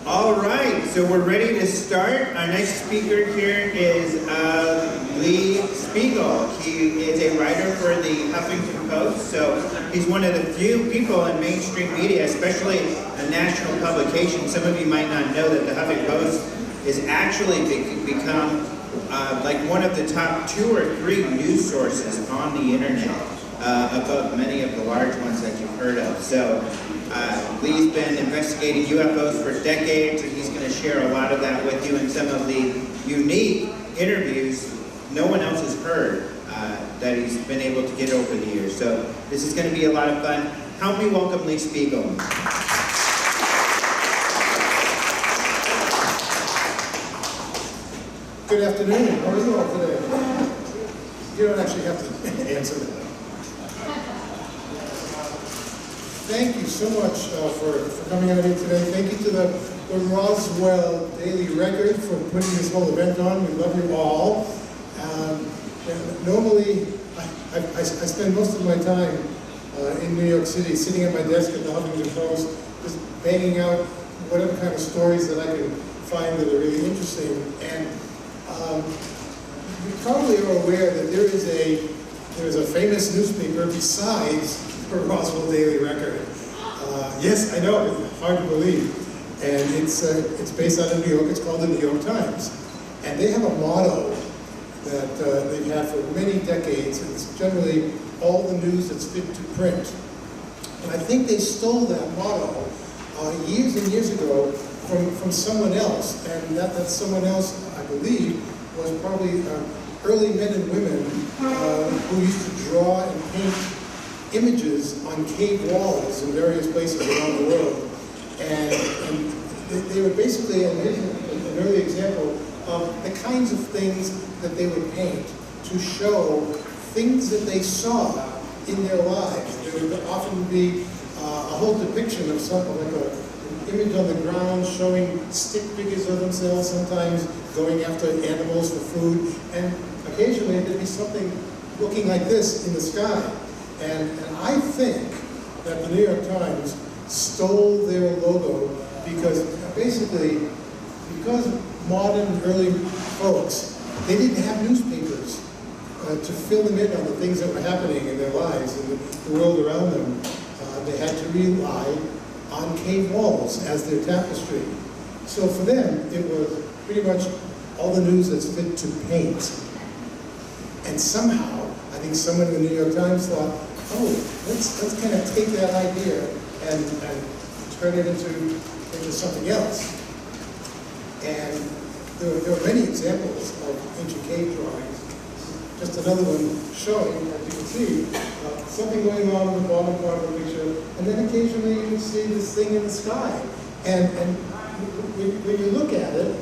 All right, so we're ready to start. Our next speaker here is Lee Speigel. He is a writer for the Huffington Post, so he's one of the few people in mainstream media, especially a national publication. Some of you might not know that the Huffington Post has actually become like one of the top 2 or 3 news sources on the internet, above many of the large ones that you've heard of. So Lee's been investigating UFOs for decades, and he's going to share a lot of that with you and some of the unique interviews no one else has heard that he's been able to get over the years. So this is going to be a lot of fun. Help me welcome Lee Speigel. Good afternoon. How are you all today? You don't actually have to answer that. Thank you so much for coming out here today. Thank you to the Roswell Daily Record for putting this whole event on. We love you all. Normally, I spend most of my time in New York City, sitting at my desk at the Huffington Post, just banging out whatever kind of stories that I can find that are really interesting. And you probably are aware that there is a famous newspaper besides the Roswell Daily Record. Yes, I know, it's hard to believe. And it's based out of New York. It's called the New York Times. And they have a motto that they've had for many decades. It's generally all the news that's fit to print. And I think they stole that motto years and years ago from someone else. And that someone else, I believe, was probably early men and women who used to draw and paint images on cave walls in various places around the world. And they were basically an early example of the kinds of things that they would paint to show things that they saw in their lives. There would often be a whole depiction of something like an image on the ground showing stick figures of themselves, sometimes going after animals for food, and occasionally there'd be something looking like this in the sky. And I think that the New York Times stole their logo because modern early folks, they didn't have newspapers to fill them in on the things that were happening in their lives and the world around them. They had to rely on cave walls as their tapestry. So for them, it was pretty much all the news that's fit to paint. And somehow, I think someone in the New York Times thought, oh, let's kind of take that idea and turn it into something else. And there are many examples of ancient cave drawings. Just another one showing, as you can see, something going on in the bottom part of the picture, and then occasionally you can see this thing in the sky. And when you look at it,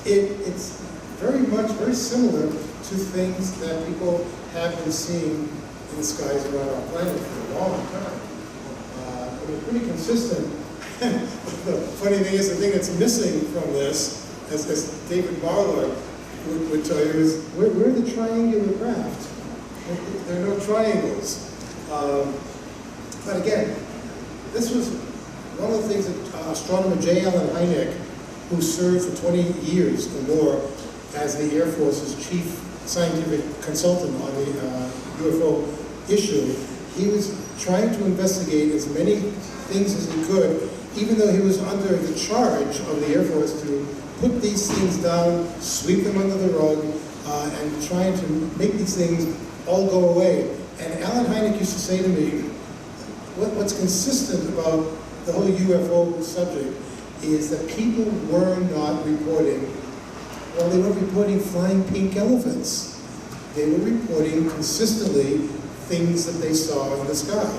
it's very similar to things that people have been seeing in the skies around our planet for a long time. It's pretty consistent. The funny thing is, the thing that's missing from this, as David Marler would tell you, is where are the triangular craft? There are no triangles. But again, this was one of the things that astronomer J. Allen Hynek, who served for 20 years or more as the Air Force's chief scientific consultant on the UFO issue, he was trying to investigate as many things as he could, even though he was under the charge of the Air Force to put these things down, sweep them under the rug, and trying to make these things all go away. And Allen Hynek used to say to me, what's consistent about the whole UFO subject is that people were not reporting, well, they weren't reporting flying pink elephants. They were reporting consistently things that they saw in the sky.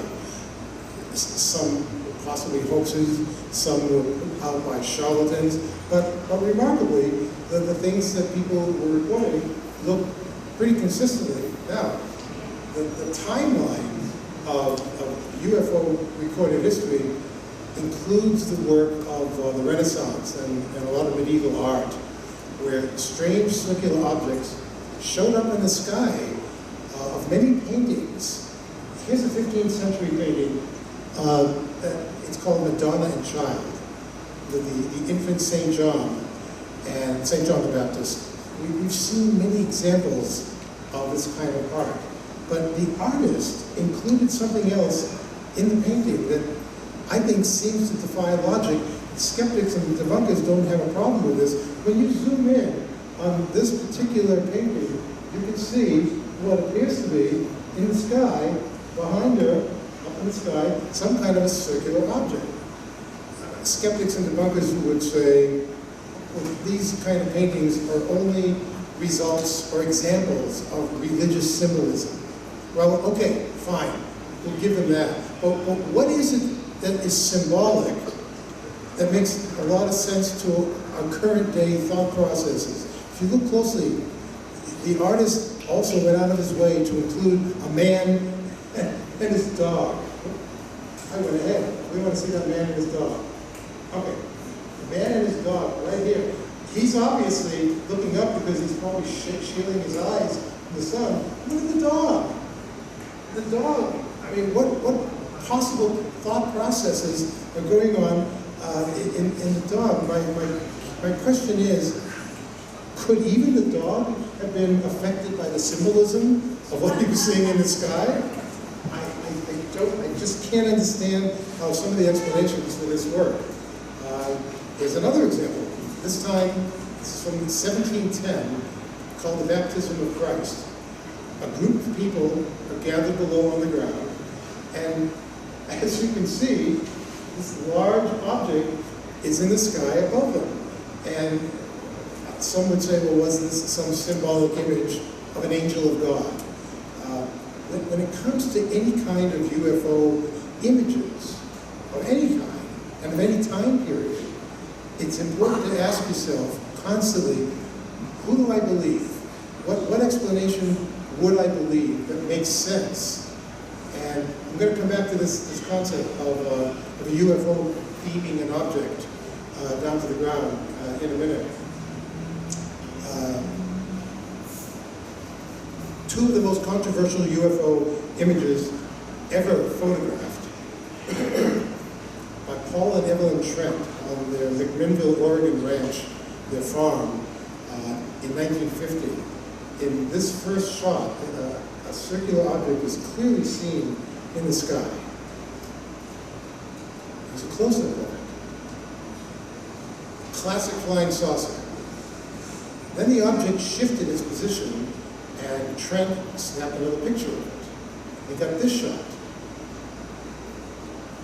Some possibly hoaxes, some were put out by charlatans, but remarkably, the things that people were reporting looked pretty consistently. Now, the timeline of UFO recorded history includes the work of the Renaissance and a lot of medieval art, where strange circular objects showed up in the sky of many paintings. Here's a 15th century painting. It's called Madonna and Child. the infant St. John and St. John the Baptist. We've seen many examples of this kind of art. But the artist included something else in the painting that I think seems to defy logic. Skeptics and debunkers don't have a problem with this. When you zoom in on this particular painting, you can see what appears to be in the sky, behind her, up in the sky, some kind of a circular object. Skeptics and debunkers would say, well, these kind of paintings are only results or examples of religious symbolism. Well, okay, fine, we'll give them that. But what is it that is symbolic that makes a lot of sense to our current day thought processes? If you look closely, the artist also went out of his way to include a man and his dog. I went ahead. We want to see that man and his dog. Okay, the man and his dog right here. He's obviously looking up because he's probably shielding his eyes from the sun. Look at the dog. The dog. I mean, what possible thought processes are going on in the dog? My question is, could even the dog have been affected by the symbolism of what he was seeing in the sky? I just can't understand how some of the explanations for this work. There's another example. This time, this is from 1710, called the Baptism of Christ. A group of people are gathered below on the ground, and as you can see, this large object is in the sky above them. And some would say, well, was this some symbolic image of an angel of God? When it comes to any kind of UFO images of any kind and of any time period, it's important to ask yourself constantly, who do I believe? What explanation would I believe that makes sense? And I'm going to come back to this concept of a UFO beaming an object down to the ground in a minute. Two of the most controversial UFO images ever photographed by Paul and Evelyn Trent on their McMinnville, Oregon ranch, their farm, in 1950. In this first shot, a circular object was clearly seen in the sky. There's a close-up of it. Classic flying saucer. Then the object shifted its position, and Trent snapped another picture of it. We got this shot.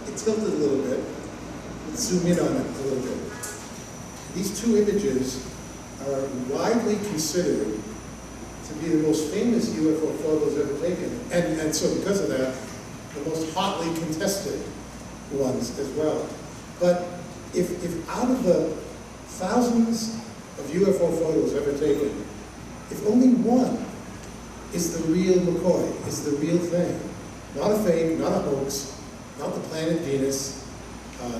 It tilted a little bit. Let's zoom in on it a little bit. These two images are widely considered to be the most famous UFO photos ever taken, and so because of that, the most hotly contested ones as well. But if out of the thousands of UFO photos ever taken, if only one is the real McCoy, is the real thing, not a fake, not a hoax, not the planet Venus,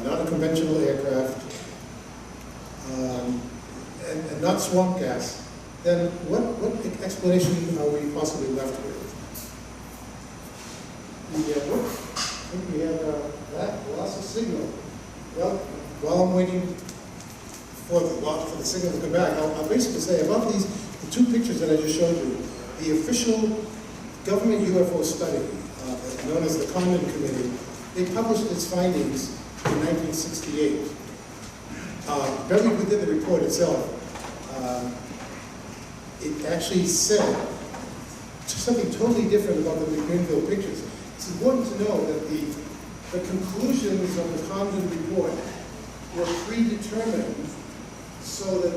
not a conventional aircraft, and not swamp gas, then what explanation are we possibly left with? I think we have that loss of signal. Well, while I'm waiting for the signal to come back, I'll basically say about the two pictures that I just showed you, the official government UFO study, known as the Condon Committee, they published its findings in 1968. Barely within the report itself, it actually said something totally different about the McMinnville pictures. It's important to know that the conclusions of the Condon report were predetermined so that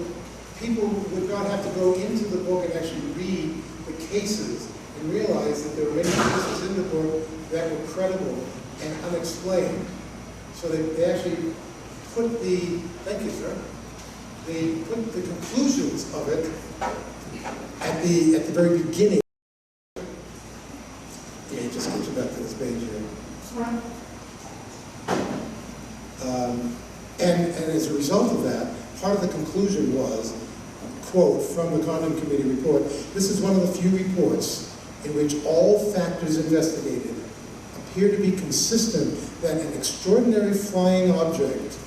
people would not have to go into the book and actually read the cases and realize that there were many cases in the book that were credible and unexplained. So they actually put thank you, sir, they put the conclusions of it at the very beginning. Let me just get you back to this page here. And as a result of that, part of the conclusion was, quote, from the Condon Committee report, this is one of the few reports in which all factors investigated appear to be consistent that an extraordinary flying object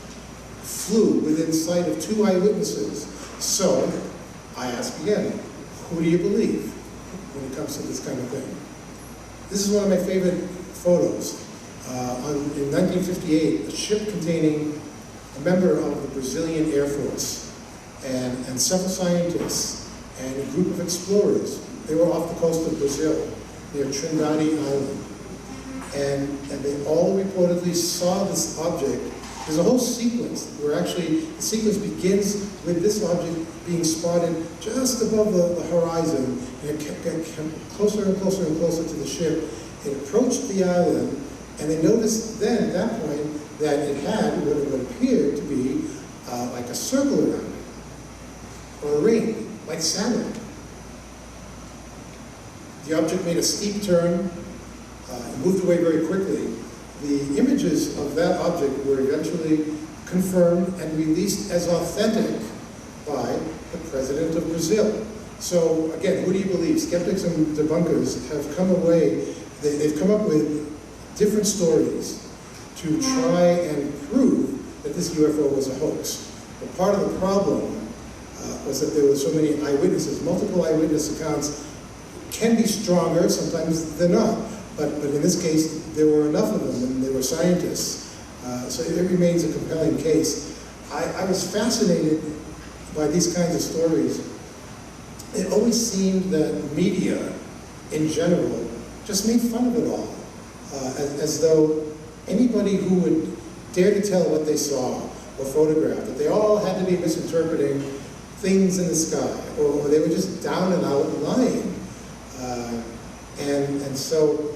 flew within sight of 2 eyewitnesses. So, I ask again, who do you believe when it comes to this kind of thing? This is one of my favorite photos. In 1958, a ship containing a member of the Brazilian Air Force and several scientists and a group of explorers, they were off the coast of Brazil, near Trindade Island. And they all reportedly saw this object. There's a whole sequence where actually the sequence begins with this object being spotted just above the horizon, and it came closer and closer and closer to the ship. It approached the island, and they noticed then at that point that it had what it appeared to be like a circle around it, or a ring, like Saturn. The object made a steep turn, and moved away very quickly. The images of that object were eventually confirmed and released as authentic by the president of Brazil. So again, who do you believe? Skeptics and debunkers have come away, they've come up with different stories to try and prove that this UFO was a hoax. But part of the problem was that there were so many eyewitnesses. Multiple eyewitness accounts can be stronger, sometimes they're not. But in this case, there were enough of them, and they were scientists. So it remains a compelling case. I was fascinated by these kinds of stories. It always seemed that media, in general, just made fun of it all. As though anybody who would dare to tell what they saw or photographed, that they all had to be misinterpreting things in the sky, or they were just down and out lying. And so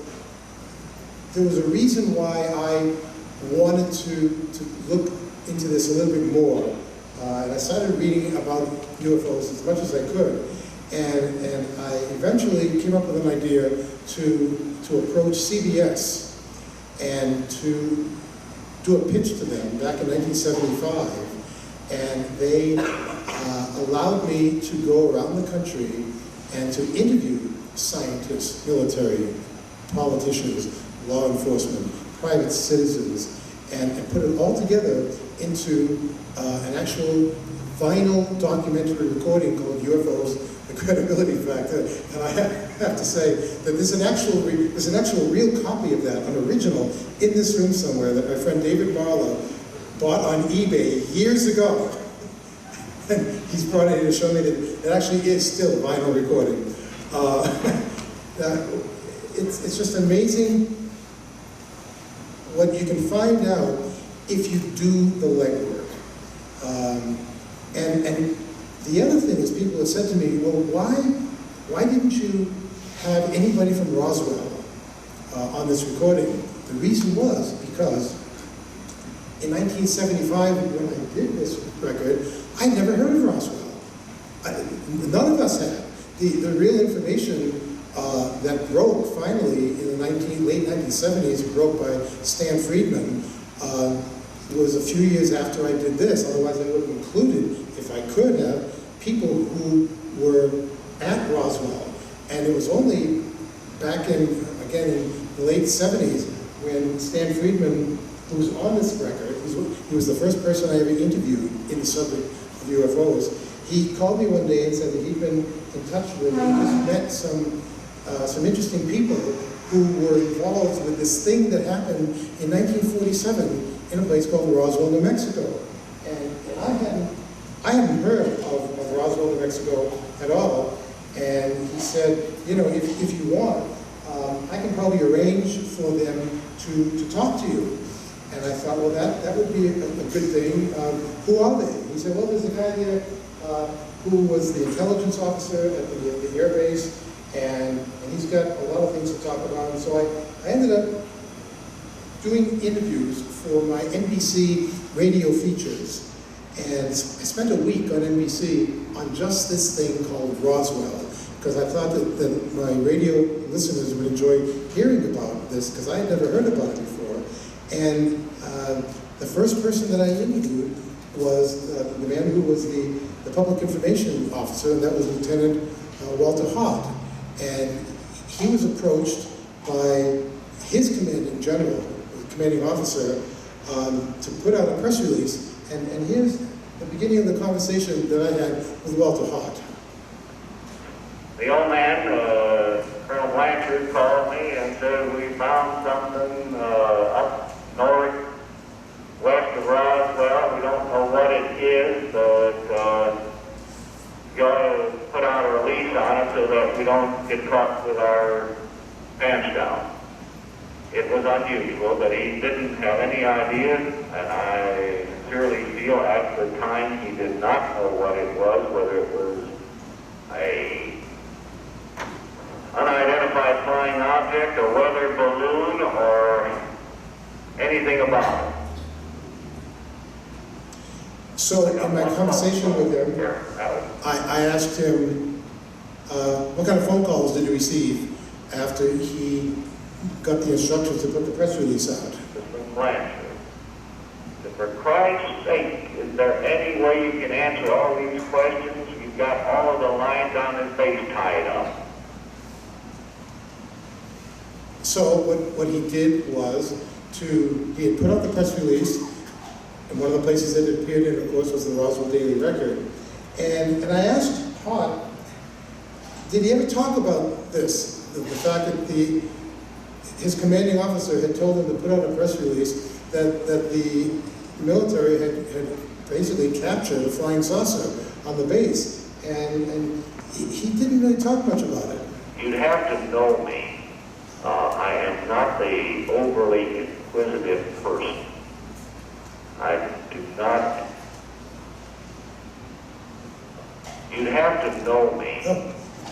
there was a reason why I wanted to look into this a little bit more. And I started reading about UFOs as much as I could. And I eventually came up with an idea to approach CBS and to do a pitch to them back in 1975. And they allowed me to go around the country and to interview scientists, military, politicians, law enforcement, private citizens, and put it all together into an actual vinyl documentary recording called UFOs, The Credibility Factor. And I have to say that there's an actual real copy of that, an original, in this room somewhere that my friend David Marlowe bought on eBay years ago. And he's brought it here to show me that it actually is still a vinyl recording. It's just amazing what you can find out if you do the legwork. And the other thing is, people have said to me, well, why didn't you have anybody from Roswell on this recording? The reason was because in 1975, when I did this record, I'd never heard of Roswell. None of us had. The real information that broke finally in the late 1970s, broke by Stan Friedman, was a few years after I did this. Otherwise I would have included, if I could have, people who were at Roswell. And it was only back in the late 70s when Stan Friedman, who was on this record, he was the first person I ever interviewed in the subject of UFOs. He called me one day and said that he'd been in touch with and just met some interesting people who were involved with this thing that happened in 1947 in a place called Roswell, New Mexico. And I hadn't heard of Roswell, New Mexico at all. And he said, you know, if you want, I can probably arrange for them to talk to you. And I thought, well, that would be a good thing. Who are they? He said, well, there's a guy there who was the intelligence officer at the air base, and he's got a lot of things to talk about. And so I ended up doing interviews for my NBC radio features. And I spent a week on NBC on just this thing called Roswell, because I thought that my radio listeners would enjoy hearing about this, because I had never heard about it before. And the first person that I interviewed was the man who was the public information officer, and that was Lieutenant Walter Hott. And he was approached by his commanding general, the commanding officer, to put out a press release And here's the beginning of the conversation that I had with Walter Hart. The old man, Colonel Blanchard, called me and said, we found something up north, west of Roswell. We don't know what it is, but you ought to put out a release on it so that we don't get caught with our pants down. It was unusual, but he didn't have any idea, and I sincerely feel at the time he did not know what it was, whether it was a unidentified flying object, a weather balloon, or anything about it. So in my conversation with him, I asked him, what kind of phone calls did he receive after he got the instructions to put the press release out? Mr. Blanchard, for Christ's sake, is there any way you can answer all these questions? You've got all of the lines on his face tied up. So what he did was he had put out the press release, and one of the places that it appeared in, of course, was the Roswell Daily Record. And I asked Hart, did he ever talk about this? The fact that his commanding officer had told him to put out a press release that the military had basically captured a flying saucer on the base. And he didn't really talk much about it. You'd have to know me. I am not the overly inquisitive person. I do not. You'd have to know me.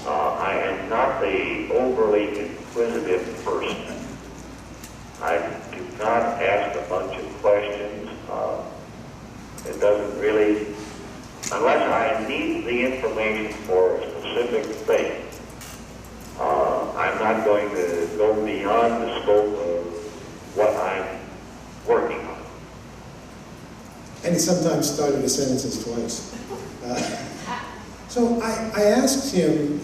I am not the overly inquisitive person. I do not ask a bunch of questions. It doesn't really, unless I need the information for a specific thing, I'm not going to go beyond the scope of what I'm working on. And he sometimes started his sentences twice. So I asked him,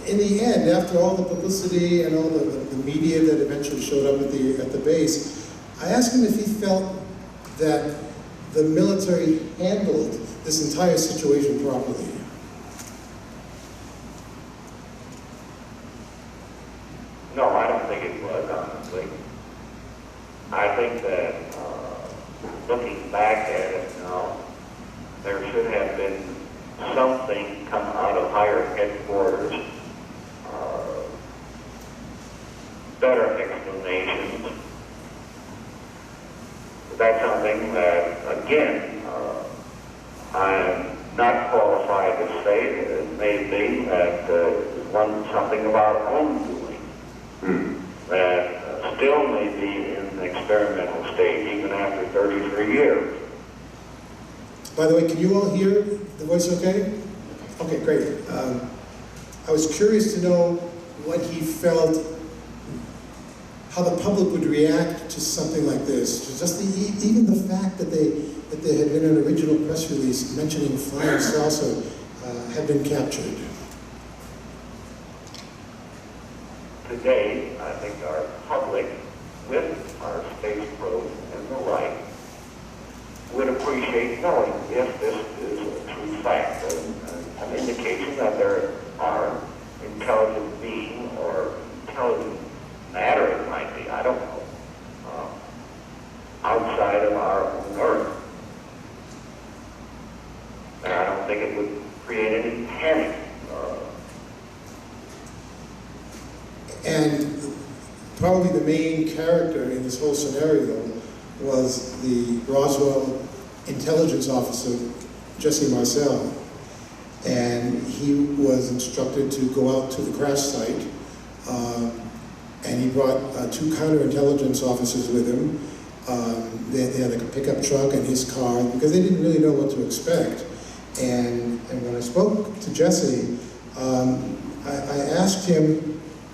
in the end, after all the publicity and all the media that eventually showed up at the base, I asked him if he felt that the military handled this entire situation properly. No, I don't think it was, honestly. I think that looking back at it now, there should have been something come out of higher headquarters, better explanations. That's something that, again, I'm not qualified to say. It may be that something of our own doing that still may be in the experimental stage even after 33 years. By the way, can you all hear the voice okay? Okay, great. I was curious to know what he felt, how the public would react to something like this. Just even the fact that there had been an original press release mentioning flying saucer had been captured. Today, I think our public, with our space probe and the like, would appreciate knowing if this is a true fact, an indication that there are intelligent beings or intelligent matter, it might be, I don't know, outside of our own Earth. And I don't think it would create any panic. And probably the main character in this whole scenario was the Roswell intelligence officer, Jesse Marcel. And he was instructed to go out to the crash site, and he brought two counterintelligence officers with him. They had like a pickup truck and his car, because they didn't really know what to expect. And when I spoke to Jesse, I asked him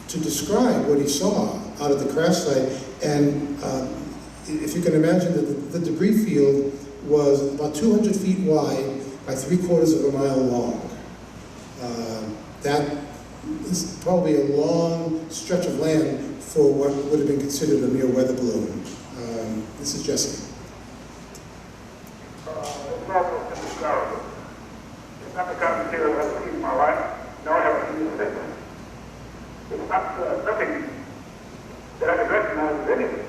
to describe what he saw out of the crash site. And if you can imagine that the debris field was about 200 feet wide by 3/4 of a mile long. That is probably a long stretch of land for what would have been considered a mere weather balloon. This is Jesse. almost indescribable. It's not the kind of material I've seen in my life, nor have I seen it since. It's not nothing that I can recognize as anything.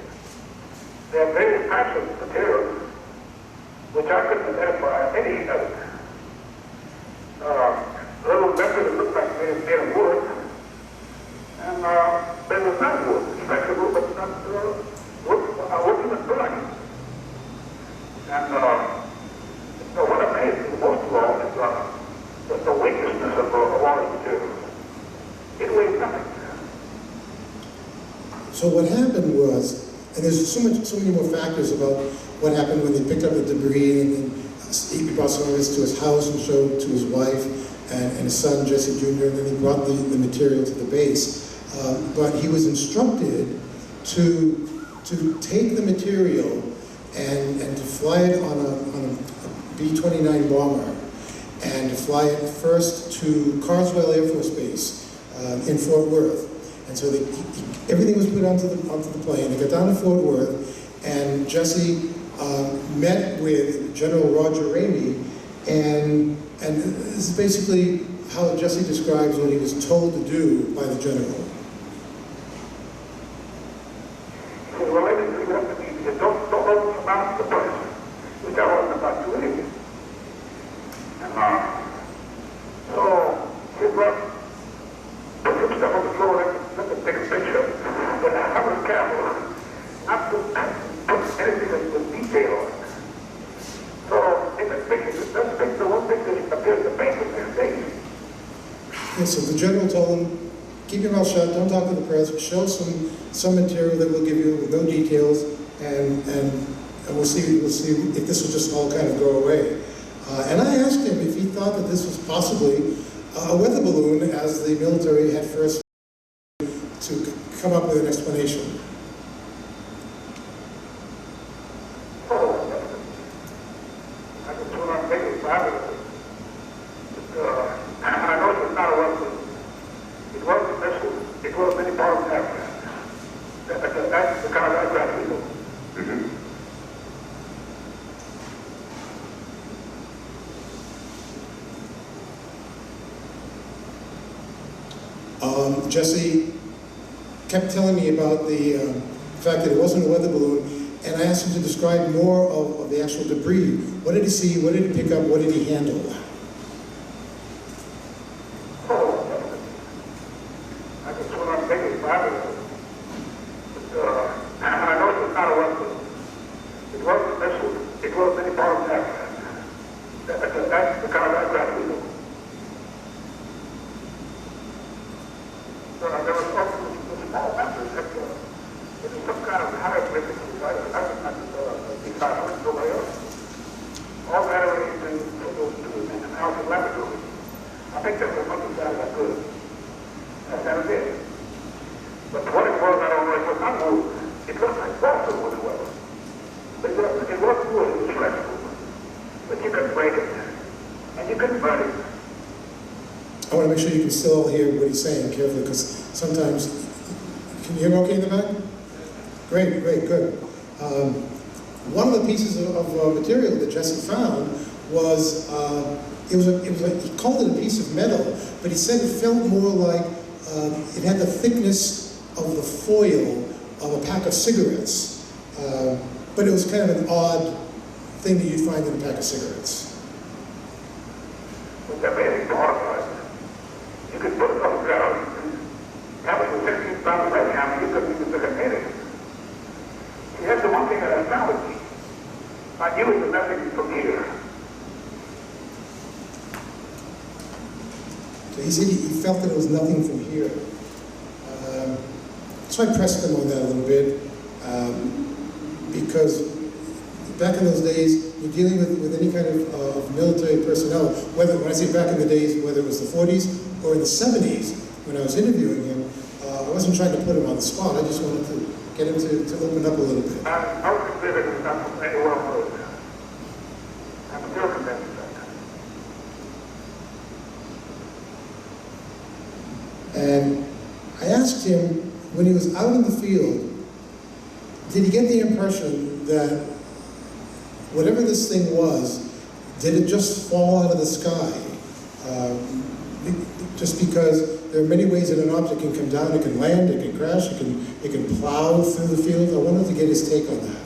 There are various types of materials which I couldn't identify any of it. Little members that looked like made of wood, and they were not wood. It's flexible, but not wood. I wouldn't even burn. And so what amazed me most of all is the weightlessness of all these materials. It weighs nothing. So what happened was, and there's so many more factors about what happened when they picked up the debris, and then he brought some of this to his house and showed to his wife and his son, Jesse Jr., and then he brought the material to the base. But he was instructed to take the material and to fly it on a B-29 bomber, and to fly it first to Roswell Air Force Base in Fort Worth. And so everything was put onto the plane. They got down to Fort Worth, and Jesse met with General Roger Ramey, and this is basically how Jesse describes what he was told to do by the general. Well, ladies, you have to be, don't open your mouth to the place, which I wasn't about to anyway. And so he put some stuff on the floor and let me take a picture. But I was careful not to put anything with detail on it. So in the picture, let's pick the one thing that appears to paint in their face. And so the general told him, keep your mouth shut, don't talk to the press, show some material that we'll give you with no details, and we'll see if this will just all kind of go away. And I asked him if he thought that this was possibly a weather balloon, as the military had first to come up with an explanation. I just want to make it fabulous. I know it was not a weapon. It wasn't missile. It was many parts of Africa. That's the kind of aircraft we know. Jesse kept telling me about the fact that it wasn't a weather balloon, and I asked him to describe more of the actual debris. What did he see? What did he pick up? What did he handle? I just want to make it fabulous. I know it was not a weapon. It wasn't missile. It was many parts of Africa. That's the kind of aircraft we know. There was also a small members that it was some kind of hieroglyphic. I was not decide nobody else. All that arranged in an alpha laboratory. I think that was much as bad as I could. That was it. But what it was, I don't know, it was not wood. It looked like balsa wood it was. But it wasn't wood, it was flexible. But you couldn't break it. And you couldn't burn it. I want to make sure you can still hear what he's saying carefully, because sometimes, can you hear me okay in the back? Great, good. One of the pieces of material that Jesse found was, he called it a piece of metal, but he said it felt more like, it had the thickness of the foil of a pack of cigarettes. But it was kind of an odd thing that you'd find in a pack of cigarettes. But that made it horrified. You could put it on the ground and have it with 15 pounds right now, and you couldn't even look at it. See, that's the one thing that I found with me. I knew it was nothing from here. So he said he felt that it was nothing from here. So I pressed him on that a little bit, because back in those days, you're dealing with any kind of military personnel, when I say back in the days, whether it was the 40s or in the 70s, when I was interviewing him, I wasn't trying to put him on the spot, I just wanted to get him to open up a little bit. I was considered it was not from anywhere on the road. I'm still convinced of that. And I asked him, when he was out in the field, did he get the impression that whatever this thing was, Did it just fall out of the sky? Just because there are many ways that an object can come down, it can land, it can crash, it can plow through the field. I wanted to get his take on that.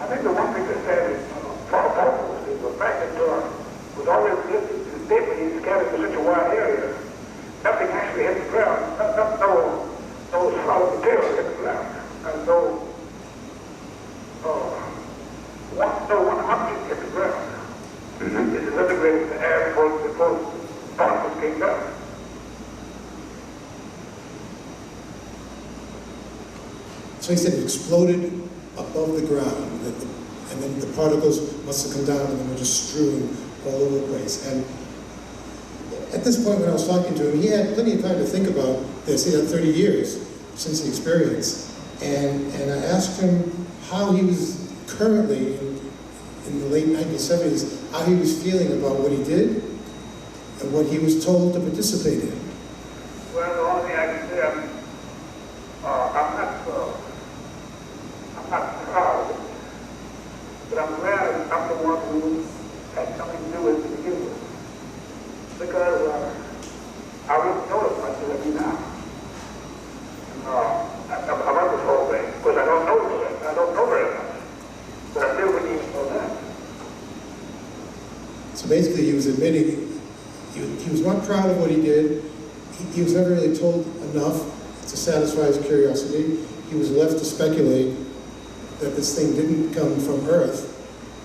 I think the one thing that said is false is the fact that with all this debris scattered in such a wide area, nothing actually hit the ground. No solid material hit the ground. And no one object hit the ground. It disintegrated in the air before particles came down. So he said it exploded above the ground, and then the particles must have come down and then were just strewn all over the place. And at this point when I was talking to him, he had plenty of time to think about this. He had 30 years since the experience. And I asked him how he was currently, in the late 1970s, how he was feeling about what he did and what he was told to participate in. Well, the only thing I can say, I'm not proud, but I'm glad I'm the one who had something to do with it to begin with. Because I wouldn't know as much as I do now. About this whole thing, because I don't know very much. But I still wouldn't even know that. So basically he was admitting he was not proud of what he did. He was never really told enough to satisfy his curiosity. He was left to speculate that this thing didn't come from Earth.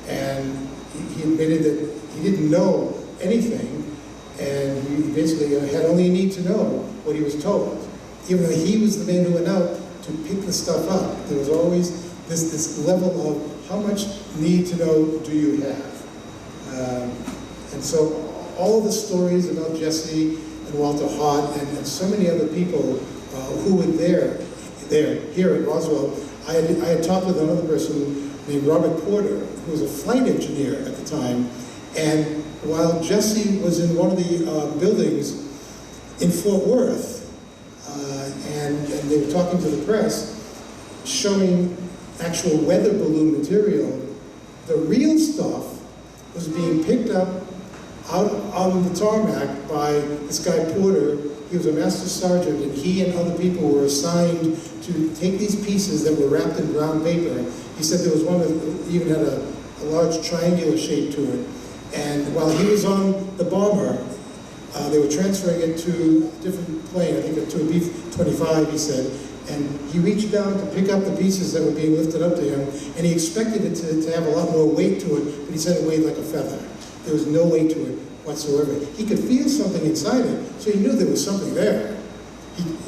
And he admitted that he didn't know anything, and he basically had only a need to know what he was told. Even though he was the man who went out to pick the stuff up, there was always this level of how much need to know do you have. And so all of the stories about Jesse and Walter Hott and so many other people who were there here at Roswell, I had talked with another person named Robert Porter, who was a flight engineer at the time, and while Jesse was in one of the buildings in Fort Worth, and they were talking to the press, showing actual weather balloon material, the real stuff was being picked up out on the tarmac by this guy Porter. He was a master sergeant, and he and other people were assigned to take these pieces that were wrapped in brown paper. He said there was one that even had a large triangular shape to it. And while he was on the bomber, they were transferring it to a different plane, I think to a B-25, he said. And he reached down to pick up the pieces that were being lifted up to him, and he expected it to have a lot more weight to it, but he said it weighed like a feather. There was no weight to it whatsoever. He could feel something inside it, so he knew there was something there.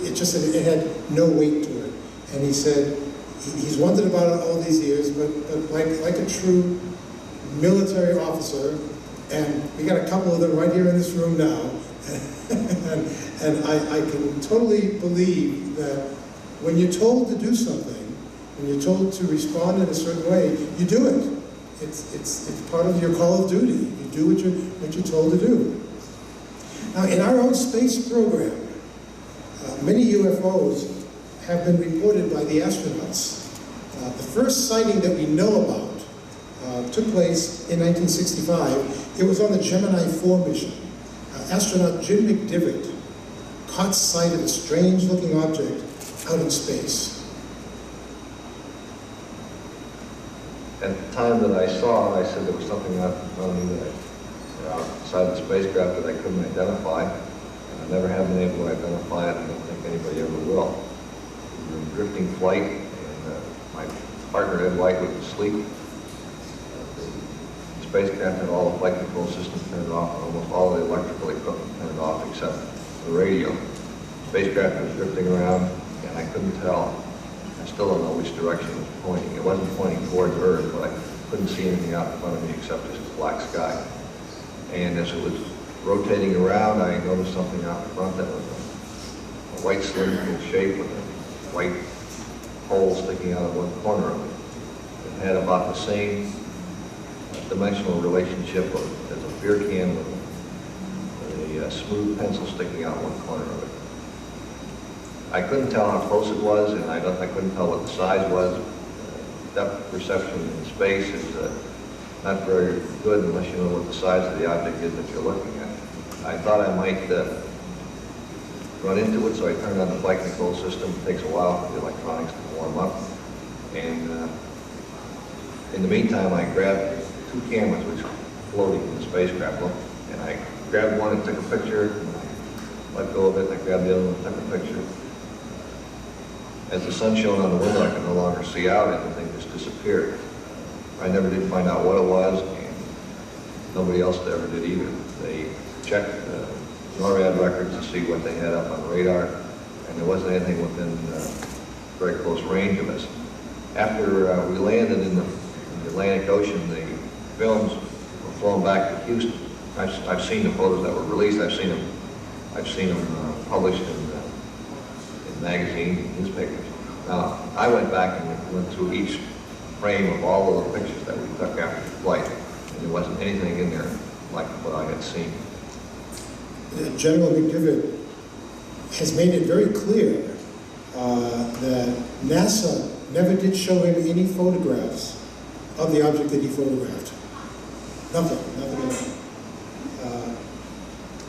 It just said it had no weight to it. And he said he's wondered about it all these years, but like a true military officer, and we got a couple of them right here in this room now, and I can totally believe that when you're told to do something, when you're told to respond in a certain way, you do it. It's part of your call of duty. You do what you're told to do. Now, in our own space program, many UFOs have been reported by the astronauts. The first sighting that we know about took place in 1965. It was on the Gemini 4 mission. Astronaut Jim McDivitt caught sight of a strange-looking object out in space. At the time that I saw it, I said there was something out in front of me outside the spacecraft that I couldn't identify, and I never have been able to identify it. I don't think anybody ever will. We were in drifting flight, and my partner Ed White was asleep. The spacecraft had all the flight control systems turned off, and almost all the electrical equipment turned off except the radio. The spacecraft was drifting around, and I couldn't tell. I still don't know which direction it was pointing. It wasn't pointing towards Earth, but I couldn't see anything out in front of me except just a black sky. And as it was rotating around, I noticed something out in front that was a white cylindrical shape with a white hole sticking out of one corner of it. It had about the same dimensional relationship as a beer can with a smooth pencil sticking out one corner of it. I couldn't tell how close it was, and I couldn't tell what the size was. Depth perception in space is not very good unless you know what the size of the object is that you're looking at. I thought I might run into it, so I turned on the flight control system. It takes a while for the electronics to warm up. And in the meantime, I grabbed 2 cameras which were floating in the spacecraft, and I grabbed one and took a picture, and I let go of it, and I grabbed the other one and took a picture. As the sun shone on the window, I could no longer see out, and the thing just disappeared. I never did find out what it was, and nobody else ever did either. They checked NORAD records to see what they had up on radar, and there wasn't anything within very close range of us. After we landed in the Atlantic Ocean, the films were flown back to Houston. I've seen the photos that were released. I've seen them published in magazines and newspapers. Now, I went back and went through each frame of all of the pictures that we took after the flight, and there wasn't anything in there like what I had seen. General McDivitt has made it very clear that NASA never did show him any photographs of the object that he photographed. Nothing at all.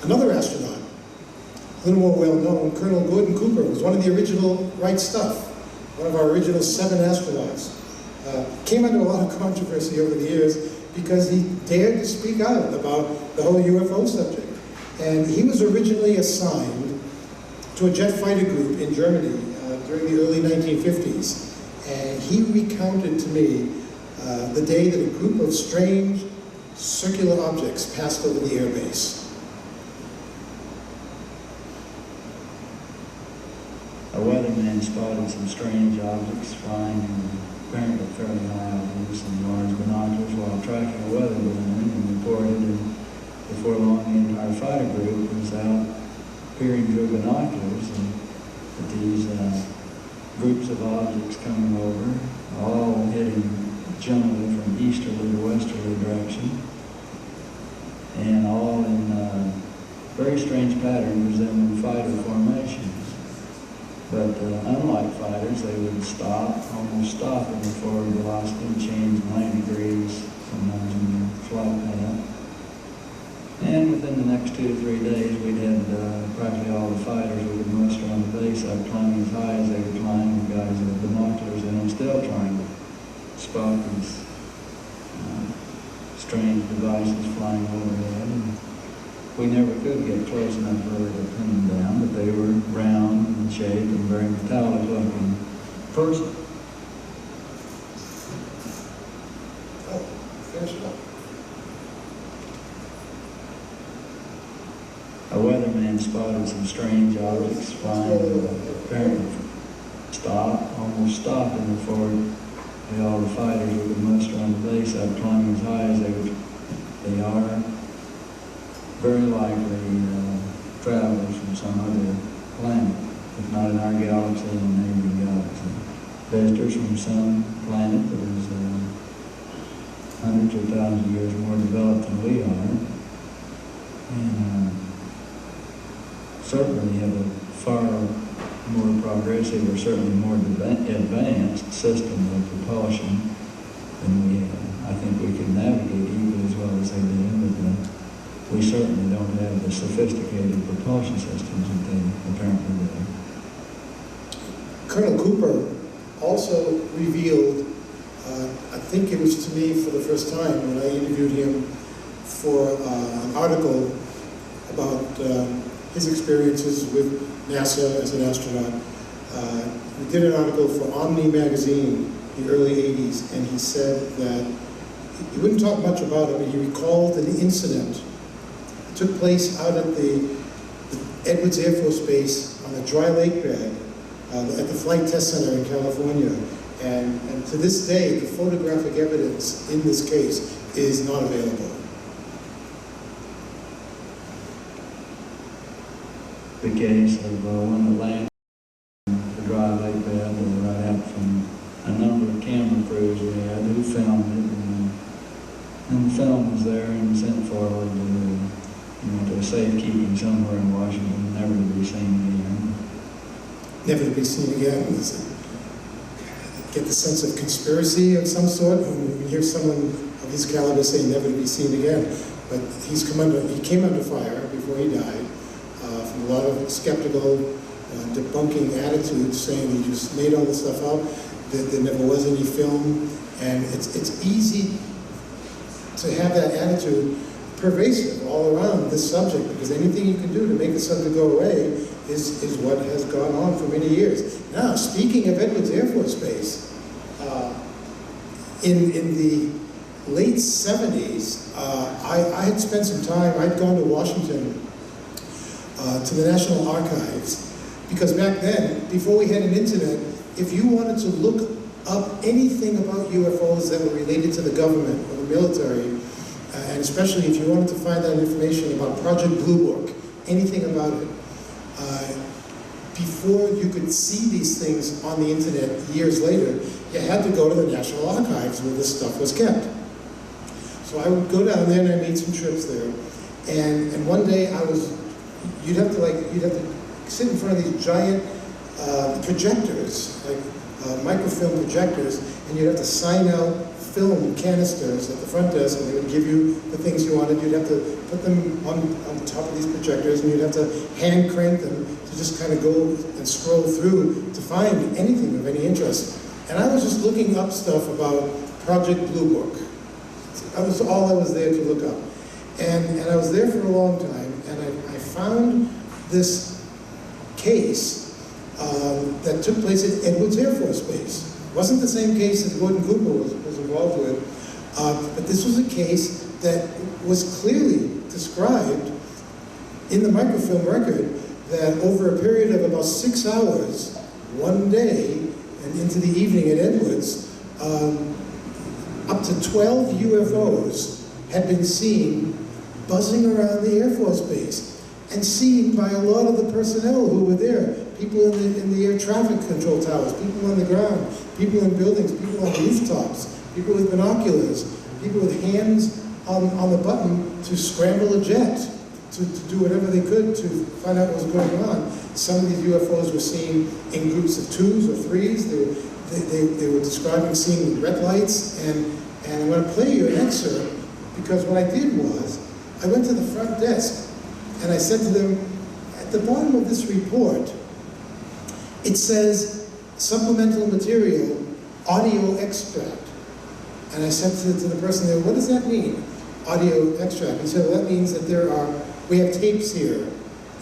Another astronaut, a little more well-known, Colonel Gordon Cooper, was one of the original Right Stuff, one of our original 7 astronauts. Came under a lot of controversy over the years because he dared to speak out about the whole UFO subject. And he was originally assigned to a jet fighter group in Germany during the early 1950s. And he recounted to me the day that a group of strange circular objects passed over the airbase. A weatherman spotted some strange objects flying apparently fairly high altitudes and large binoculars while tracking a weather balloon, and reported, and before long the entire fighter group was out peering through binoculars, and at these groups of objects coming over, all heading generally from easterly to westerly direction, and all in very strange pattern resembling fighter formations. But unlike fighters, they would stop, almost stop in their forward velocity and change 90 degrees sometimes in their flight path. And within the next 2 to 3 days, we'd had practically all the fighters we could muster on the base up climbing as high as they would climb, with guys with binoculars in them still trying to spot these strange devices flying overhead. And we never could get close enough really to pin them down, but they were round in shape and very metallic looking person. Oh, finish it up. A weatherman spotted some strange objects flying, apparently almost stop in the forward. All the fighters we could muster on the base up climbing as high as they are. Very likely travelers from some other planet, if not in our galaxy, in a neighboring galaxy. Visitors from some planet that is hundreds or thousands of years more developed than we are. And certainly have a far more progressive, or certainly more advanced system of propulsion than we have. I think we can navigate equally as well as they did, but we certainly don't have the sophisticated propulsion systems that they apparently do. Colonel Cooper also revealed, I think it was to me for the first time when I interviewed him for an article about his experiences with NASA as an astronaut. We did an article for Omni magazine in the early 80s, and he said that he wouldn't talk much about it, but he recalled an incident that took place out at the Edwards Air Force Base on a dry lake bed at the Flight Test Center in California. And to this day, the photographic evidence in this case is not available. The case of when the land the dry lake bed right out from a number of camera crews we had who filmed it, and the film was there and sent forward to safekeeping somewhere in Washington, never to be seen again. Never to be seen again. Get the sense of conspiracy of some sort when you hear someone of his caliber say never to be seen again. But he came under fire before he died from a lot of skeptical, debunking attitudes, saying he just made all this stuff up, that there never was any film, and it's easy to have that attitude pervasive all around this subject, because anything you can do to make the subject go away is what has gone on for many years. Now, speaking of Edwards Air Force Base, in the late 70s, I had spent some time, I'd gone to Washington to the National Archives, because back then, before we had an internet, if you wanted to look up anything about UFOs that were related to the government or the military, and especially if you wanted to find out information about Project Blue Book, anything about it, before you could see these things on the internet years later, you had to go to the National Archives where this stuff was kept. So I would go down there and I made some trips there. And one day you'd have to sit in front of these giant projectors, like microfilm projectors, and you'd have to sign out film canisters at the front desk, and they would give you the things you wanted. You'd have to put them on top of these projectors, and you'd have to hand crank them to just kind of go and scroll through to find anything of any interest. And I was just looking up stuff about Project Blue Book. That was all I was there to look up. And I was there for a long time, and I found this case that took place at Edwards Air Force Base. It wasn't the same case that Gordon Cooper was involved with, but this was a case that was clearly described in the microfilm record that over a period of about 6 hours, one day, and into the evening at Edwards, up to 12 UFOs had been seen buzzing around the Air Force Base and seen by a lot of the personnel who were there. People in the air traffic control towers, people on the ground, people in buildings, people on rooftops, people with binoculars, people with hands on the button to scramble a jet, to do whatever they could to find out what was going on. Some of these UFOs were seen in groups of 2s or 3s. They were describing seeing red lights, and I'm going to play you an excerpt, because what I did was, I went to the front desk, and I said to them, at the bottom of this report, it says supplemental material, audio extract. And I said to the person there, what does that mean, audio extract? He said, well, that means that we have tapes here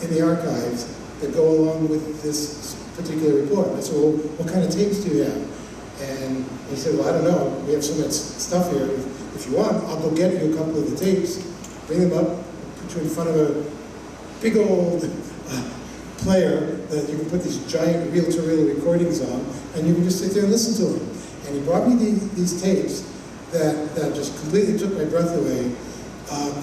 in the archives that go along with this particular report. And I said, well, what kind of tapes do you have? And he said, well, I don't know. We have so much stuff here. If you want, I'll go get you a couple of the tapes, bring them up, put you in front of a big old player that you can put these giant reel-to-reel recordings on, and you can just sit there and listen to them. And he brought me these tapes that just completely took my breath away,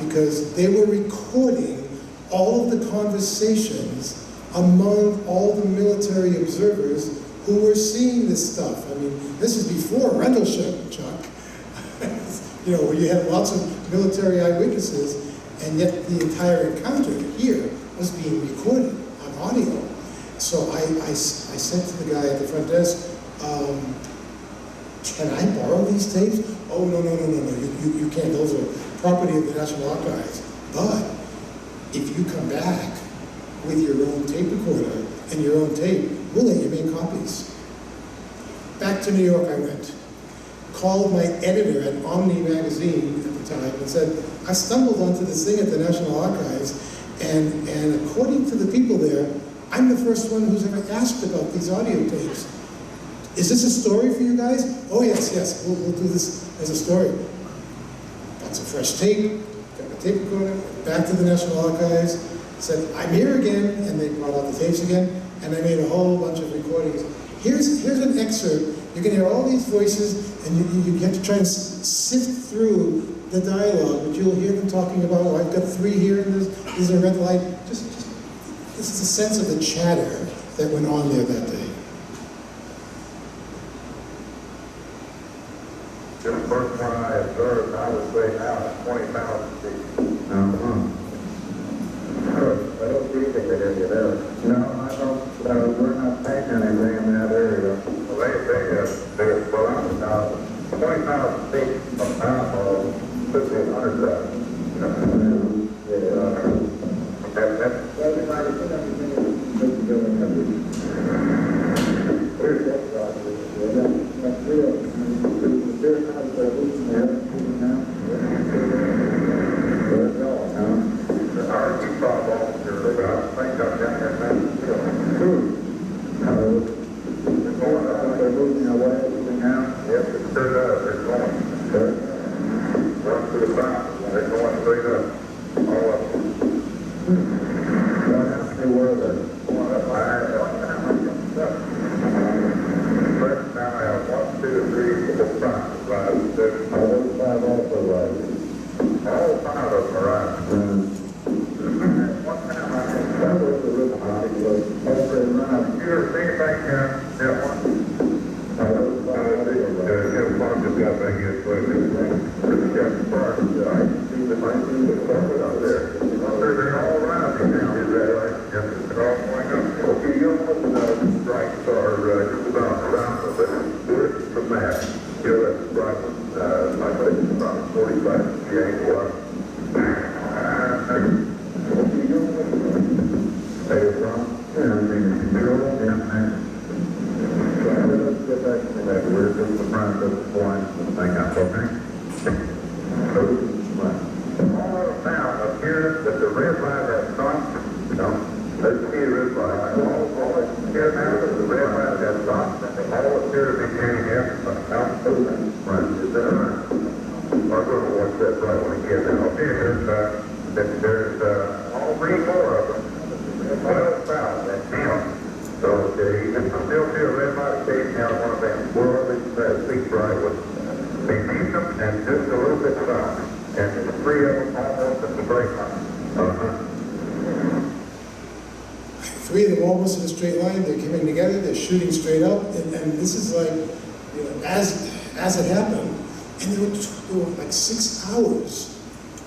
because they were recording all of the conversations among all the military observers who were seeing this stuff. I mean, this is before Rendlesham, Chuck, where you had lots of military eyewitnesses, and yet the entire encounter here was being recorded on audio. So I said to the guy at the front desk, can I borrow these tapes? Oh, no, you can't. Those are property of the National Archives. But if you come back with your own tape recorder and your own tape, we'll let you make copies. Back to New York I went. Called my editor at Omni magazine at the time and said, I stumbled onto this thing at the National Archives, and according to the people there, I'm the first one who's ever asked about these audio tapes. Is this a story for you guys? Oh, yes, we'll do this as a story. Got some fresh tape, got my tape recorder, back to the National Archives, said, I'm here again, and they brought out the tapes again, and I made a whole bunch of recordings. Here's an excerpt. You can hear all these voices, and you have to try and sift through the dialogue, but you'll hear them talking about, oh, I've got 3 here, and there's a red light. Just this is a sense of the chatter that went on there that day. The first one I observed, I would say now is 20,000 feet. I don't see anything that any of that. No, I don't. We're not taking anything in that area. Well, they say there's 20,000 feet from Powerful. appear to be gaining altitude. Right. Is that right? I don't know what's that right when it gets out. There's all 3 or 4 of them. Well, that deal. So you can still see a red light station out one of them. Well, that speaks right with they need them and just a little bit south. And there's 3 of them almost at the break line. 3 of them almost in a straight line. They're coming together. They're shooting straight up, and this is like, you know, as it happened. And there were like 6 hours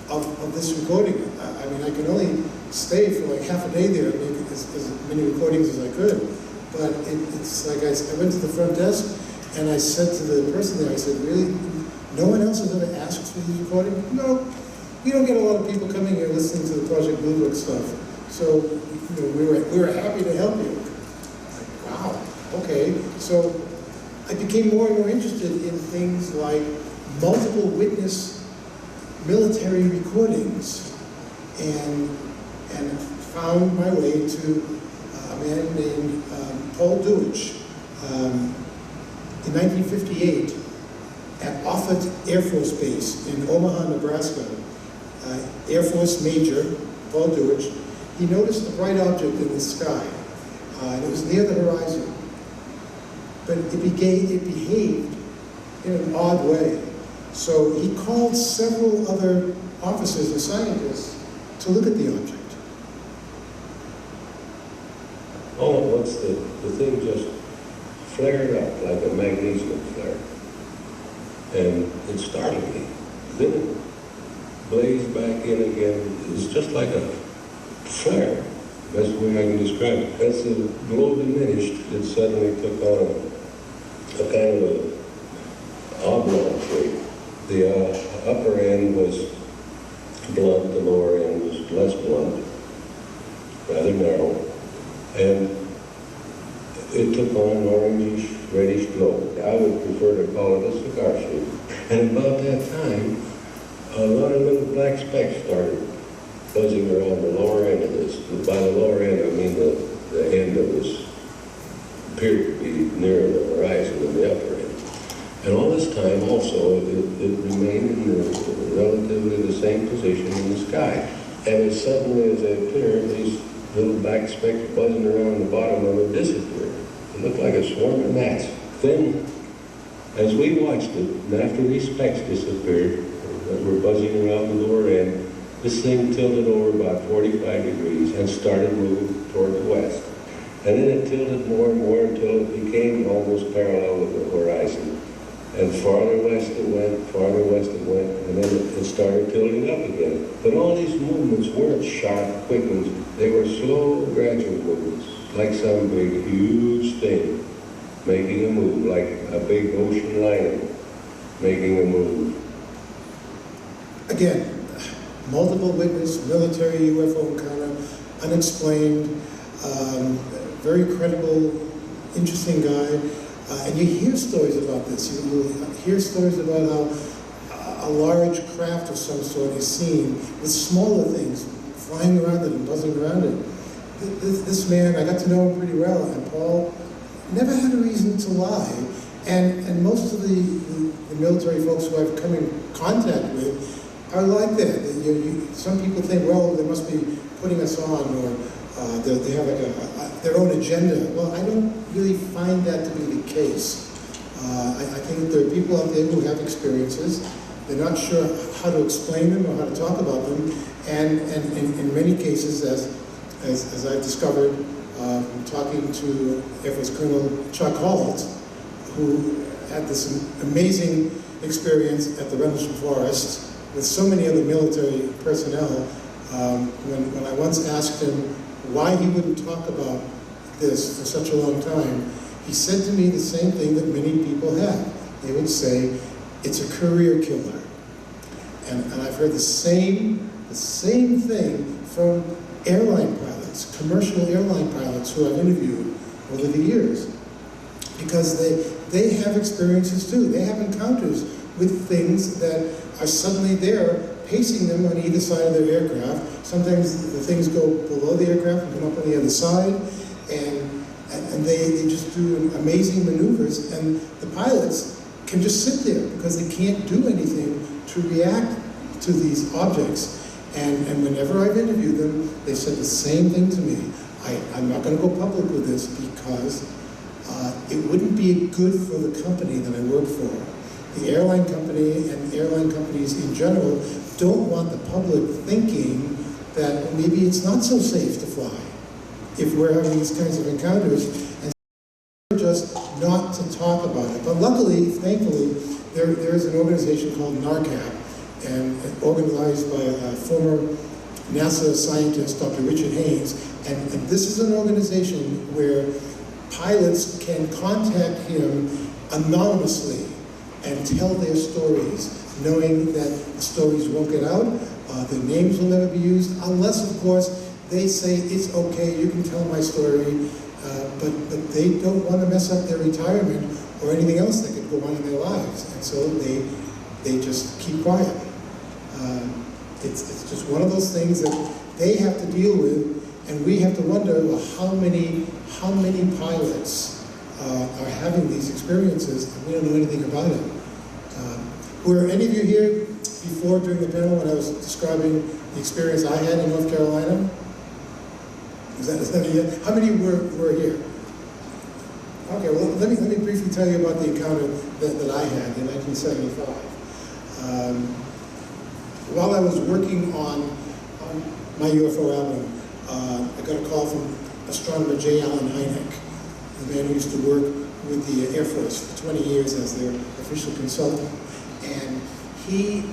of this recording. I mean, I could only stay for like half a day there and make as many recordings as I could. But it's like I went to the front desk and I said to the person there, I said, really, no one else has ever asked for these recordings? No, we don't get a lot of people coming here listening to the Project Blue Book stuff. So, you know, we were happy to help you. Like, wow, okay. So I became more and more interested in things like multiple witness military recordings, and found my way to a man named Paul Dewich in 1958 at Offutt Air Force Base in Omaha, Nebraska. Air Force Major Paul Dewich, he noticed a bright object in the sky, and it was near the horizon, but it behaved in an odd way. So he called several other officers and scientists to look at the object. All at once, the thing just flared up like a magnesium flare. And it startled me. Then it blazed back in again. It's just like a flare. That's the way I can describe it. As the glow diminished, it suddenly took on a kind of an oblong shape. The upper end was blunt, the lower end was less blunt, rather narrow, and it took on an orangish, reddish glow. I would prefer to call it a cigar shape. And about that time, a lot of little black specks started buzzing around the lower end of this. By the lower end, I mean the end that was appeared to be nearer the horizon than the upper end. And all this time, also, it remained in relatively the same position in the sky. And as suddenly as it appeared, these little black specks buzzing around the bottom of it disappeared. It looked like a swarm of gnats. Then, as we watched it, and after these specks disappeared, that were buzzing around the lower end, this thing tilted over about 45 degrees and started moving toward the west. And then it tilted more and more until it became almost parallel with the horizon. And farther west it went, and then it started tilting up again. But all these movements weren't sharp, quick ones. They were slow, gradual movements, like some big, huge thing making a move, like a big ocean lion making a move. Again, multiple witness, military UFO encounter, unexplained, very credible, interesting guy. And you hear stories about this. You hear stories about how a large craft of some sort is seen with smaller things flying around it and buzzing around it. This man, I got to know him pretty well, and Paul never had a reason to lie. And most of the military folks who I've come in contact with are like that. Some people think, well, they must be putting us on, or they have like their own agenda. Well, I don't really find that to be the case. I think there are people out there who have experiences. They're not sure how to explain them or how to talk about them. And in many cases, as I've discovered, talking to Air Force Colonel Chuck Holt, who had this amazing experience at the Rendlesham Forest with so many other military personnel, when I once asked him why he wouldn't talk about this for such a long time, he said to me the same thing that many people have. They would say, it's a career killer. And I've heard the same thing from airline pilots, commercial airline pilots who I've interviewed over the years. Because they have experiences too. They have encounters with things that are suddenly there, pacing them on either side of their aircraft. Sometimes the things go below the aircraft and come up on the other side. And and they just do amazing maneuvers, and the pilots can just sit there because they can't do anything to react to these objects. And whenever I've interviewed them, they said the same thing to me. I'm not going to go public with this because it wouldn't be good for the company that I work for. The airline company and airline companies in general don't want the public thinking that maybe it's not so safe to fly if we're having these kinds of encounters, and just not to talk about it. But luckily, thankfully, there is an organization called NARCAP, and organized by a former NASA scientist, Dr. Richard Haynes, and this is an organization where pilots can contact him anonymously and tell their stories, knowing that the stories won't get out, their names will never be used, unless, of course, they say, it's okay, you can tell my story, but they don't want to mess up their retirement or anything else that could go on in their lives, and so they just keep quiet. It's just one of those things that they have to deal with, and we have to wonder, well, how many pilots are having these experiences, and we don't know anything about it. Were any of you here before during the panel when I was describing the experience I had in North Carolina? Is that you? How many were here? Okay, well, let me briefly tell you about the encounter that I had in 1975. While I was working on my UFO album, I got a call from astronomer J. Allen Hynek, the man who used to work with the Air Force for 20 years as their official consultant. And he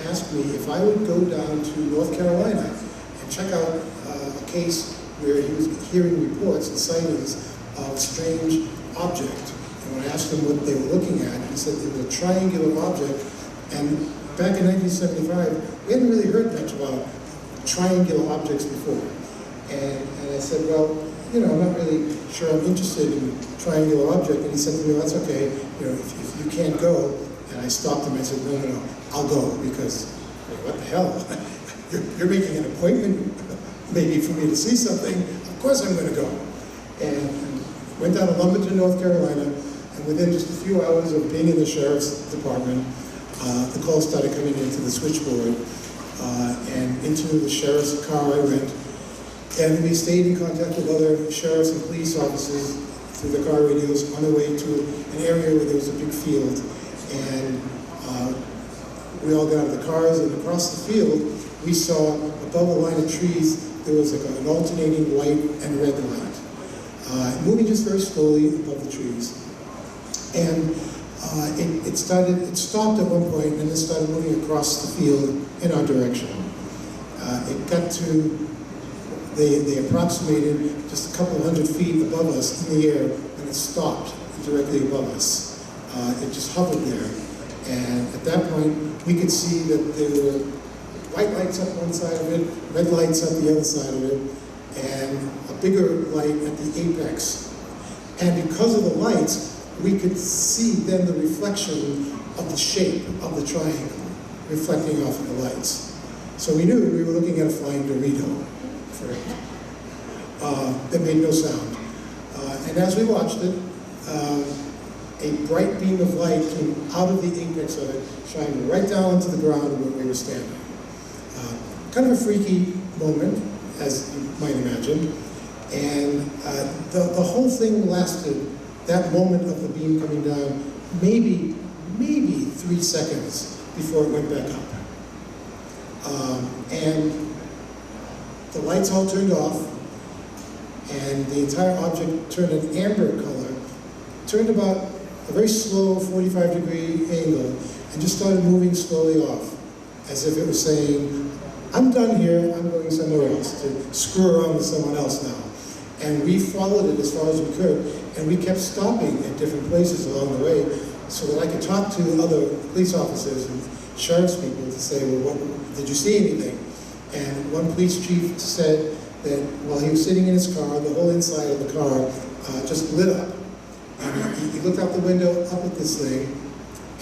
asked me if I would go down to North Carolina and check out a case where he was hearing reports and sightings of strange object. And when I asked him what they were looking at, he said it was a triangular object. And back in 1975, we hadn't really heard much about triangular objects before. And I said, well, you know, I'm not really sure I'm interested in triangular object. And he said to me, well, that's okay, you know, if you can't go. And I stopped him, I said, no, I'll go, because, what the hell? You're making an appointment maybe for me to see something, of course I'm going to go. And went down to Lumberton, North Carolina, and within just a few hours of being in the sheriff's department, the calls started coming into the switchboard, and into the sheriff's car I went. And we stayed in contact with other sheriffs and police officers through the car radios on the way to an area where there was a big field. And we all got out of the cars, and across the field, we saw above a line of trees, there was like an alternating white and red light, moving just very slowly above the trees. And it stopped at one point, and it started moving across the field in our direction. It got to, they approximated just a couple hundred feet above us in the air, and it stopped directly above us. It just hovered there. And at that point, we could see that there were white lights up one side of it, red lights up the other side of it, and a bigger light at the apex. And because of the lights, we could see then the reflection of the shape of the triangle reflecting off of the lights. So we knew we were looking at a flying Dorito that made no sound. And as we watched it, a bright beam of light came out of the apex of it, shining right down to the ground where we were standing. Kind of a freaky moment, as you might imagine. And the whole thing lasted, that moment of the beam coming down, maybe 3 seconds before it went back up. And the lights all turned off, and the entire object turned an amber color, turned about a very slow 45-degree angle, and just started moving slowly off, as if it was saying, I'm done here, I'm going somewhere else, to screw around with someone else now. And we followed it as far as we could, and we kept stopping at different places along the way, so that I could talk to other police officers and sheriff's people to say, well, did you see anything? And one police chief said that while he was sitting in his car, the whole inside of the car just lit up. And he looked out the window up at this thing,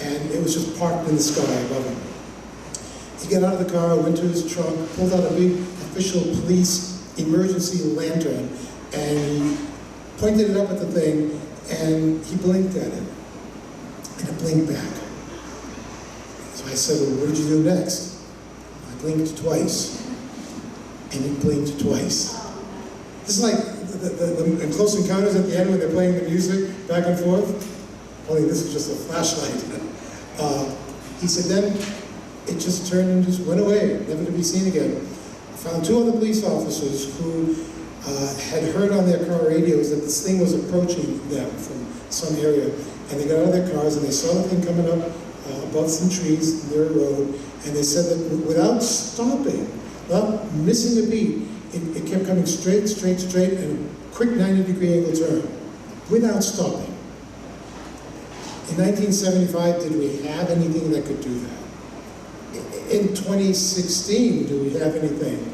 and it was just parked in the sky above him. He got out of the car, went to his trunk, pulled out a big official police emergency lantern, and he pointed it up at the thing, and he blinked at it, and it blinked back. So I said, well, what did you do next? I blinked twice, and he blinked twice. This is like the Close Encounters at the end when they're playing the music back and forth, only this is just a flashlight. He said then it just turned and just went away, never to be seen again. I found 2 other police officers who had heard on their car radios that this thing was approaching them from some area, and they got out of their cars and they saw the thing coming up above some trees near a road, and they said that without stopping, without missing a beat, it kept coming straight, and a quick 90-degree angle turn, without stopping. In 1975, did we have anything that could do that? In 2016, do we have anything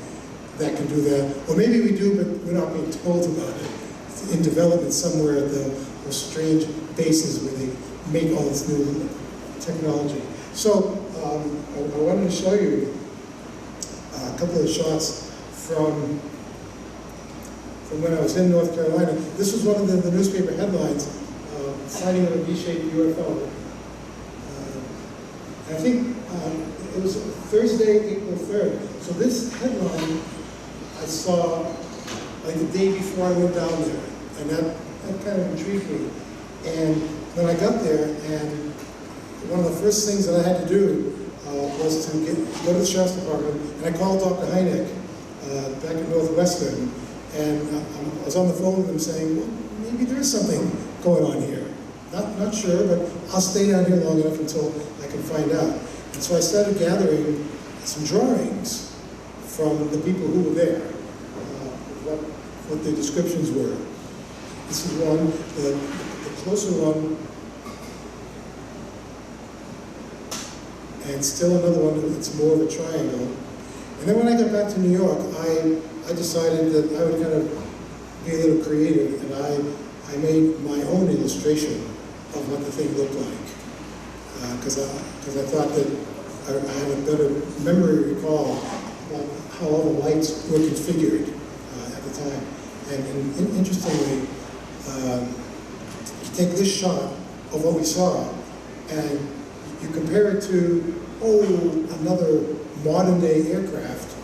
that can do that? Or maybe we do, but we're not being told about it. It's in development somewhere at those strange bases where they make all this new technology. So I wanted to show you a couple of shots from when I was in North Carolina. This was one of the newspaper headlines, sighting of a V-shaped UFO. I think it was Thursday, April 3rd. So this headline I saw like the day before I went down there, and that kind of intrigued me. And when I got there, and one of the first things that I had to do was to go to the Sheriff's Department, and I called Dr. Hynek back in Northwestern, and I was on the phone with him saying, well, maybe there is something going on here. Not sure, but I'll stay down here long enough until I can find out. And so I started gathering some drawings from the people who were there, what their descriptions were. This is one, the closer one, and still another one that's more of a triangle. And then when I got back to New York, I decided that I would kind of be a little creative, and I made my own illustration of what the thing looked like. Because I thought that I had a better memory recall of how all the lights were configured at the time. And interestingly, you take this shot of what we saw, and you compare it to, another modern day aircraft,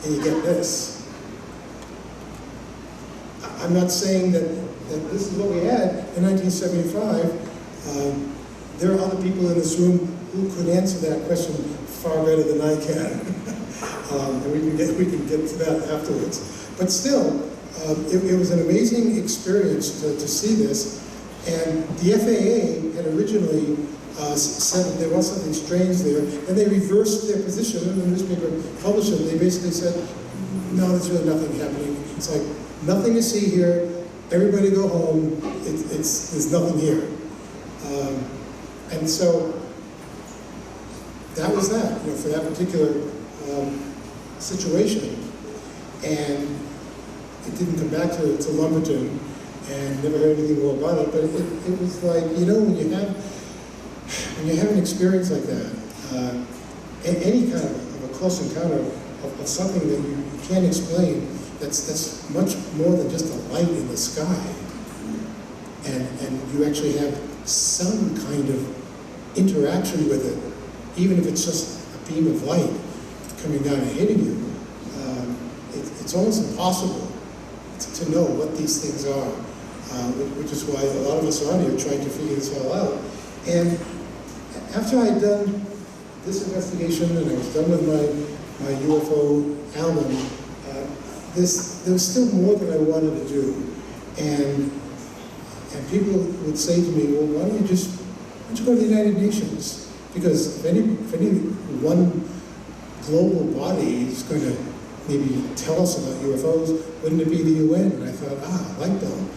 and you get this. I'm not saying that this is what we had in 1975. There are other people in this room who could answer that question far better than I can. And we can get to that afterwards. But still, it was an amazing experience to see this. And the FAA had originally said that there was something strange there, and they reversed their position in the newspaper published it. They basically said, no, there's really nothing happening. It's like, nothing to see here, everybody go home, there's nothing here. And so, that was that, for that particular situation. And it didn't come back to Lumberton, and never heard anything more about it, but it was like, when you have an experience like that, any kind of a close encounter of something that you can't explain, that's much more than just a light in the sky, and you actually have some kind of interaction with it, even if it's just a beam of light coming down and hitting you. It's almost impossible to know what these things are, which is why a lot of us are on here trying to figure this all out. And after I had done this investigation and I was done with my UFO album, there was still more that I wanted to do. And people would say to me, well, why don't you go to the United Nations? Because if any one global body is going to maybe tell us about UFOs, wouldn't it be the UN? And I thought, light bulb,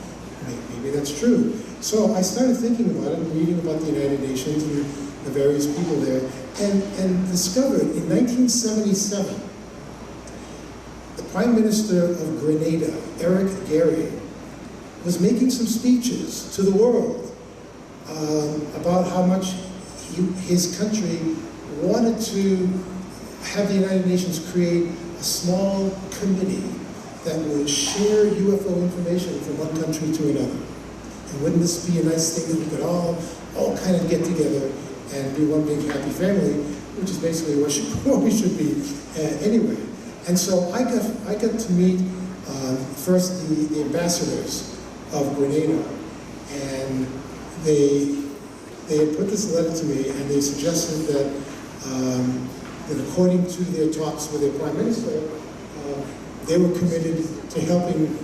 maybe that's true. So I started thinking about it and reading about the United Nations and the various people there, and discovered in 1977, the Prime Minister of Grenada, Eric Gary, was making some speeches to the world about how much his country wanted to have the United Nations create a small committee that would share UFO information from one country to another. And wouldn't this be a nice thing that we could all kind of get together and be one big happy family, which is basically what we should be anyway. And so I got to meet first the ambassadors of Grenada, and they had put this letter to me, and they suggested that according to their talks with their prime minister, they were committed to helping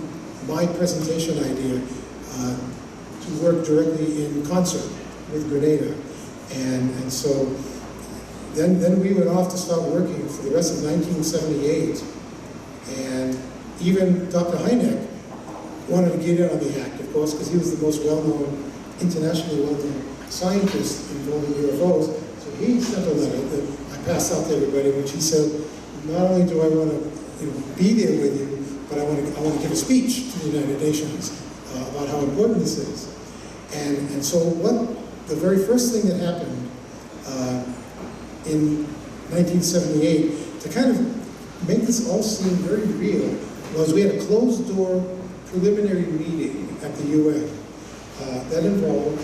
my presentation idea to work directly in concert with Grenada. And so then we went off to start working for the rest of 1978. And even Dr. Hynek wanted to get in on the act, of course, because he was the most well-known, internationally well-known scientist involved in UFOs. So he sent a letter that I passed out to everybody, in which he said, not only do I want to be there with you, but I want to give a speech to the United Nations about how important this is. And so the very first thing that happened in 1978, to kind of make this all seem very real, was we had a closed-door preliminary meeting at the UN that involved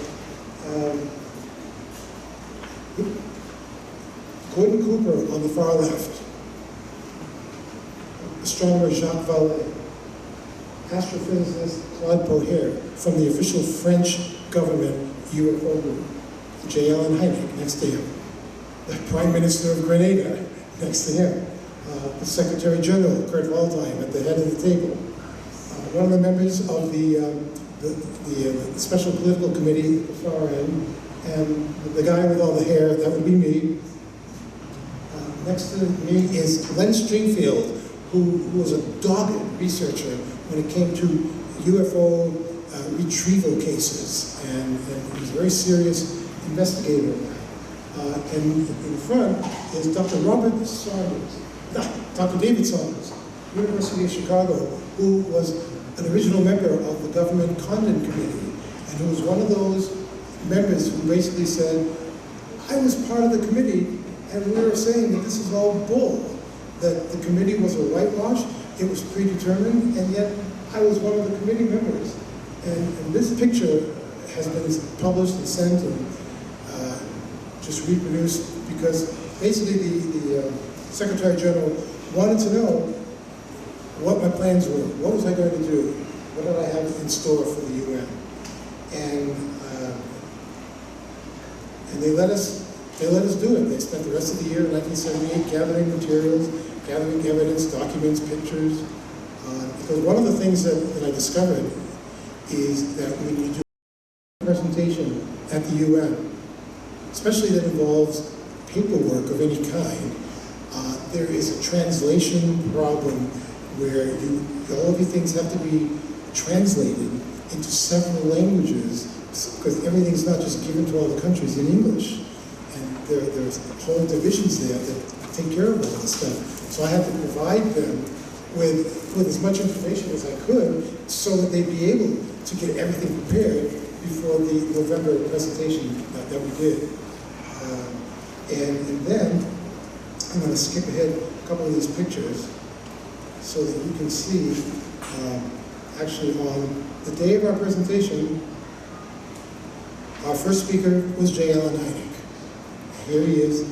Gordon Cooper on the far left, astronomer Jacques Vallée, astrophysicist Claude Poher from the official French government UFO group, J. Allen Hynek next to him, the Prime Minister of Grenada next to him, the Secretary General, Kurt Waldheim, at the head of the table, one of the members of the Special Political Committee at the far end, and the guy with all the hair, that would be me. Next to me is Len Stringfield, who was a dogged researcher when it came to UFO retrieval cases, and he was a very serious investigator of that. And in front is Dr. Dr. David Saunders, University of Chicago, who was an original member of the government Condon Committee, and who was one of those members who basically said, I was part of the committee, and we were saying that this is all bull, that the committee was a whitewash, it was predetermined, and yet I was one of the committee members. And this picture has been published and sent and just reproduced because basically the Secretary General wanted to know what my plans were. What was I going to do? What did I have in store for the UN? And they let us do it. They spent the rest of the year in 1978 gathering materials, gathering evidence, documents, pictures. Because one of the things that I discovered is that when you do a presentation at the UN, especially that involves paperwork of any kind, there is a translation problem where all of these things have to be translated into several languages, because everything's not just given to all the countries in English. And there's whole divisions there that take care of all this stuff. So I had to provide them with as much information as I could so that they'd be able to get everything prepared before the November presentation that we did. And then I'm going to skip ahead a couple of these pictures so that you can see actually on the day of our presentation, our first speaker was J. Allen Hynek. Here he is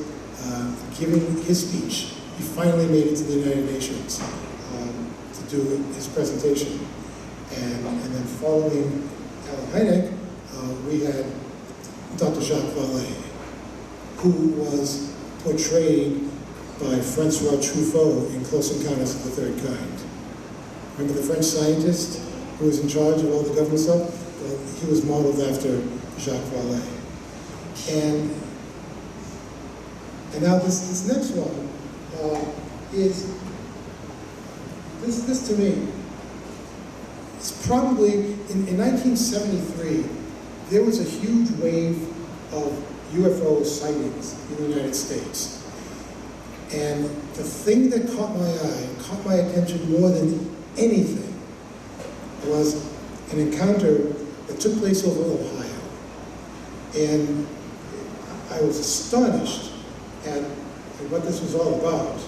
giving his speech. He finally made it to the United Nations to do his presentation. And then following Allen Hynek, we had Dr. Jacques Vallée, who was portrayed by Francois Truffaut in Close Encounters of the Third Kind. Remember the French scientist who was in charge of all the government stuff? Well, he was modeled after Jacques Vallée. And now this next one is, this to me, it's probably, in 1973, there was a huge wave of UFO sightings in the United States. And the thing that caught my eye, caught my attention more than anything, was an encounter that took place over Ohio. And I was astonished at what this was all about.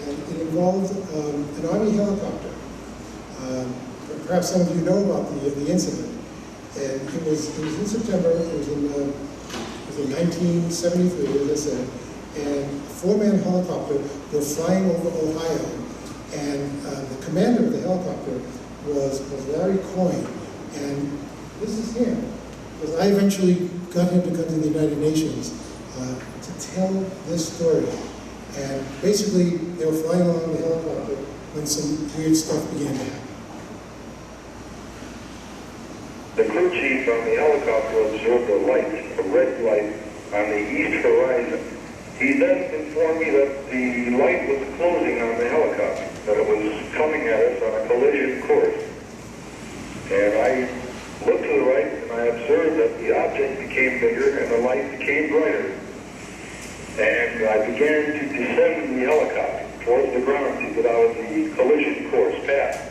And it involved an Army helicopter Perhaps some of you know about the incident. And it was in September, it was in 1973, as I said, and a 4-man helicopter were flying over Ohio, and the commander of the helicopter was Larry Coyne, and this is him, because I eventually got him to come to the United Nations to tell this story. And basically, they were flying along the helicopter when some weird stuff began to happen. The crew chief on the helicopter observed a red light on the east horizon. He then informed me that the light was closing on the helicopter, that it was coming at us on a collision course. And I looked to the right and I observed that the object became bigger and the light became brighter. And I began to descend the helicopter towards the ground to get out of the collision course path.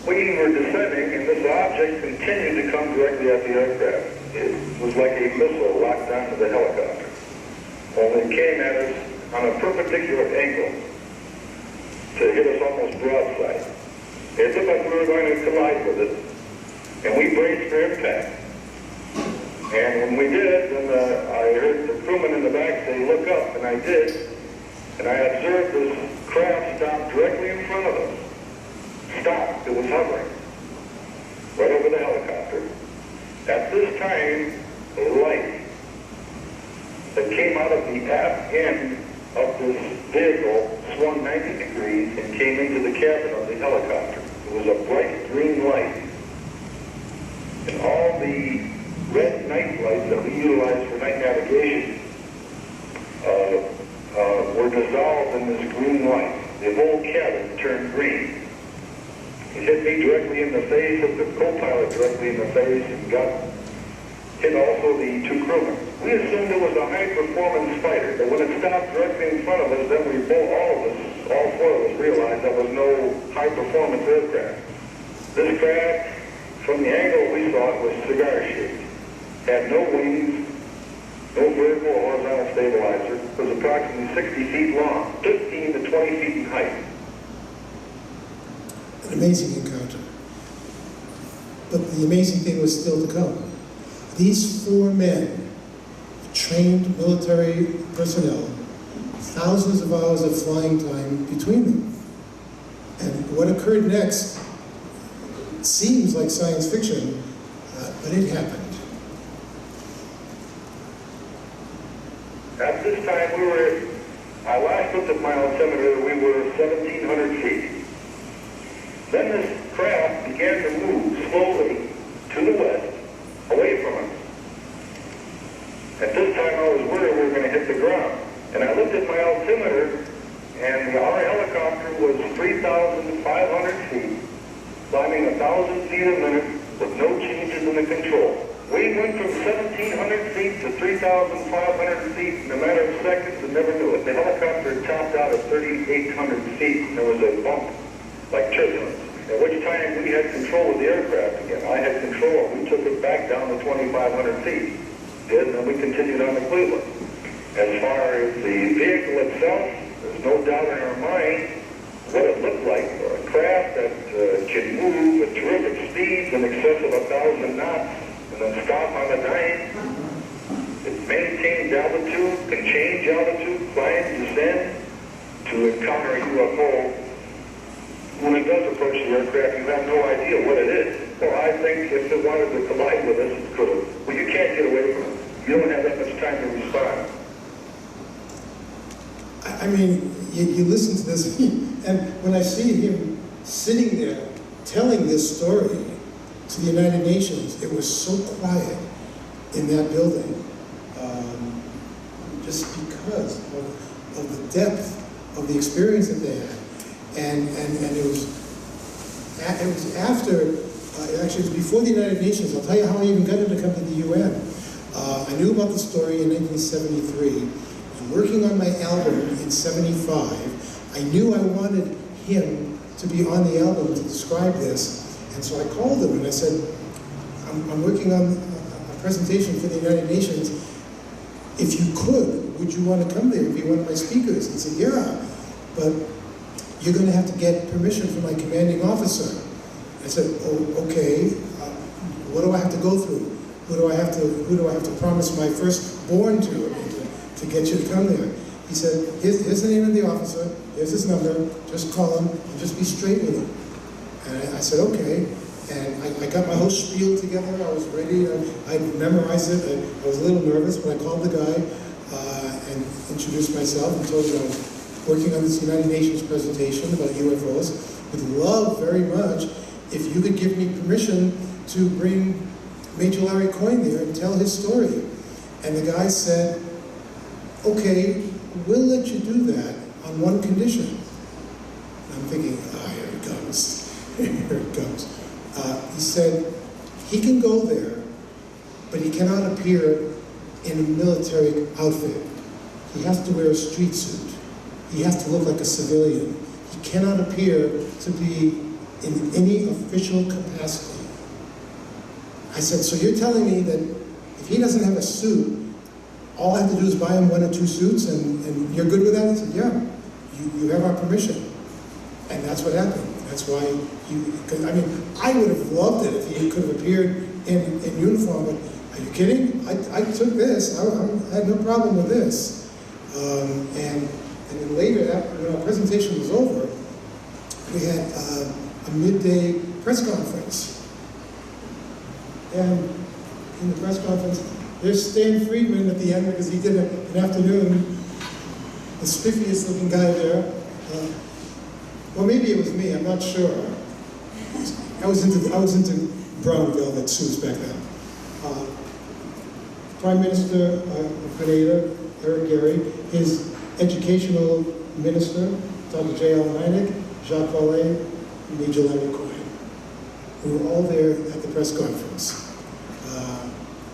We were descending, and this object continued to come directly at the aircraft. It was like a missile locked onto the helicopter. Only it came at us on a perpendicular angle to hit us almost broadside. It looked like we were going to collide with it, and we braced for impact. And when we did, then I heard the crewman in the back say, "Look up," and I did, and I observed this craft stop directly in front of us. Stopped. It was hovering right over the helicopter. At this time, a light that came out of the aft end of this vehicle swung 90 degrees and came into the cabin of the helicopter. It was a bright green light. And all the red night lights that we utilize for night navigation were dissolved in this green light. The whole cabin turned green. It hit me directly in the face, hit the co-pilot directly in the face, and hit also the 2 crewmen. We assumed it was a high-performance fighter, but when it stopped directly in front of us, then all 4 of us realized there was no high-performance aircraft. This craft, from the angle we saw it, was cigar-shaped. Had no wings, no vertical or horizontal stabilizer. It was approximately 60 feet long, 15 to 20 feet in height. An amazing encounter. But the amazing thing was still to come. These 4 men, trained military personnel, thousands of hours of flying time between them. And what occurred next seems like science fiction, but it happened. At this time, I last looked at my altimeter, we were 1,700 feet. Then this craft began to move slowly to the west, away from us. At this time, I was worried we were going to hit the ground. And I looked at my altimeter, and our helicopter was 3,500 feet, climbing 1,000 feet a minute with no changes in the control. We went from 1,700 feet to 3,500 feet in a matter of seconds and never knew it. The helicopter topped out at 3,800 feet, and there was a bump like turbulence, at which time we had control of the aircraft again. I had control. We took it back down to 2,500 feet. And then we continued on to Cleveland. As far as the vehicle itself, there's no doubt in our mind what it looked like. A craft that can move at terrific speeds in excess of 1,000 knots and then stop on a dime. It maintains altitude, can change altitude, climb, descend to encounter a UFO. When it does approach the aircraft, you have no idea what it is. Well, I think if it wanted to collide with us, it could have. Well, you can't get away from it. You don't have that much time to respond. I mean, you listen to this, and when I see him sitting there telling this story to the United Nations, it was so quiet in that building, just because of the depth of the experience that they had. And it was after, actually it was before the United Nations. I'll tell you how I even got him to come to the UN. I knew about the story in 1973. I was working on my album in 75. I knew I wanted him to be on the album to describe this. And so I called him and I said, I'm working on a presentation for the United Nations. If you could, would you want to come there and be one of my speakers? He said, yeah, but you're going to have to get permission from my commanding officer. I said, oh, okay, what do I have to go through? Who do I have to promise my firstborn to get you to come there? He said, here's the name of the officer, here's his number, just call him and just be straight with him. And I said, okay. And I got my whole spiel together, I was ready, I memorized it, I was a little nervous, but I called the guy and introduced myself and told him I was working on this United Nations presentation about UFOs. Would love very much if you could give me permission to bring Major Larry Coyne there and tell his story. And the guy said, okay, we'll let you do that on one condition. And I'm thinking, here it comes, here it comes. He said, he can go there, but he cannot appear in a military outfit. He has to wear a street suit. He has to look like a civilian. He cannot appear to be in any official capacity. I said, so you're telling me that if he doesn't have a suit, all I have to do is buy him 1 or 2 suits and you're good with that? He said, yeah, you have our permission. And that's what happened. That's why I mean, I would have loved it if he could have appeared in uniform, but are you kidding? I took this, I had no problem with this. And then later, when our presentation was over, we had a midday press conference. And in the press conference, there's Stan Friedman at the end because he did an afternoon, the spiffiest looking guy there. Well, maybe it was me, I'm not sure. I was into brown velvet suits back then. Prime Minister of Grenada, Eric Gary, his educational minister, Dr. J.L. Hynek, Jacques Vallée, and Major Larry Coyne. We were all there at the press conference.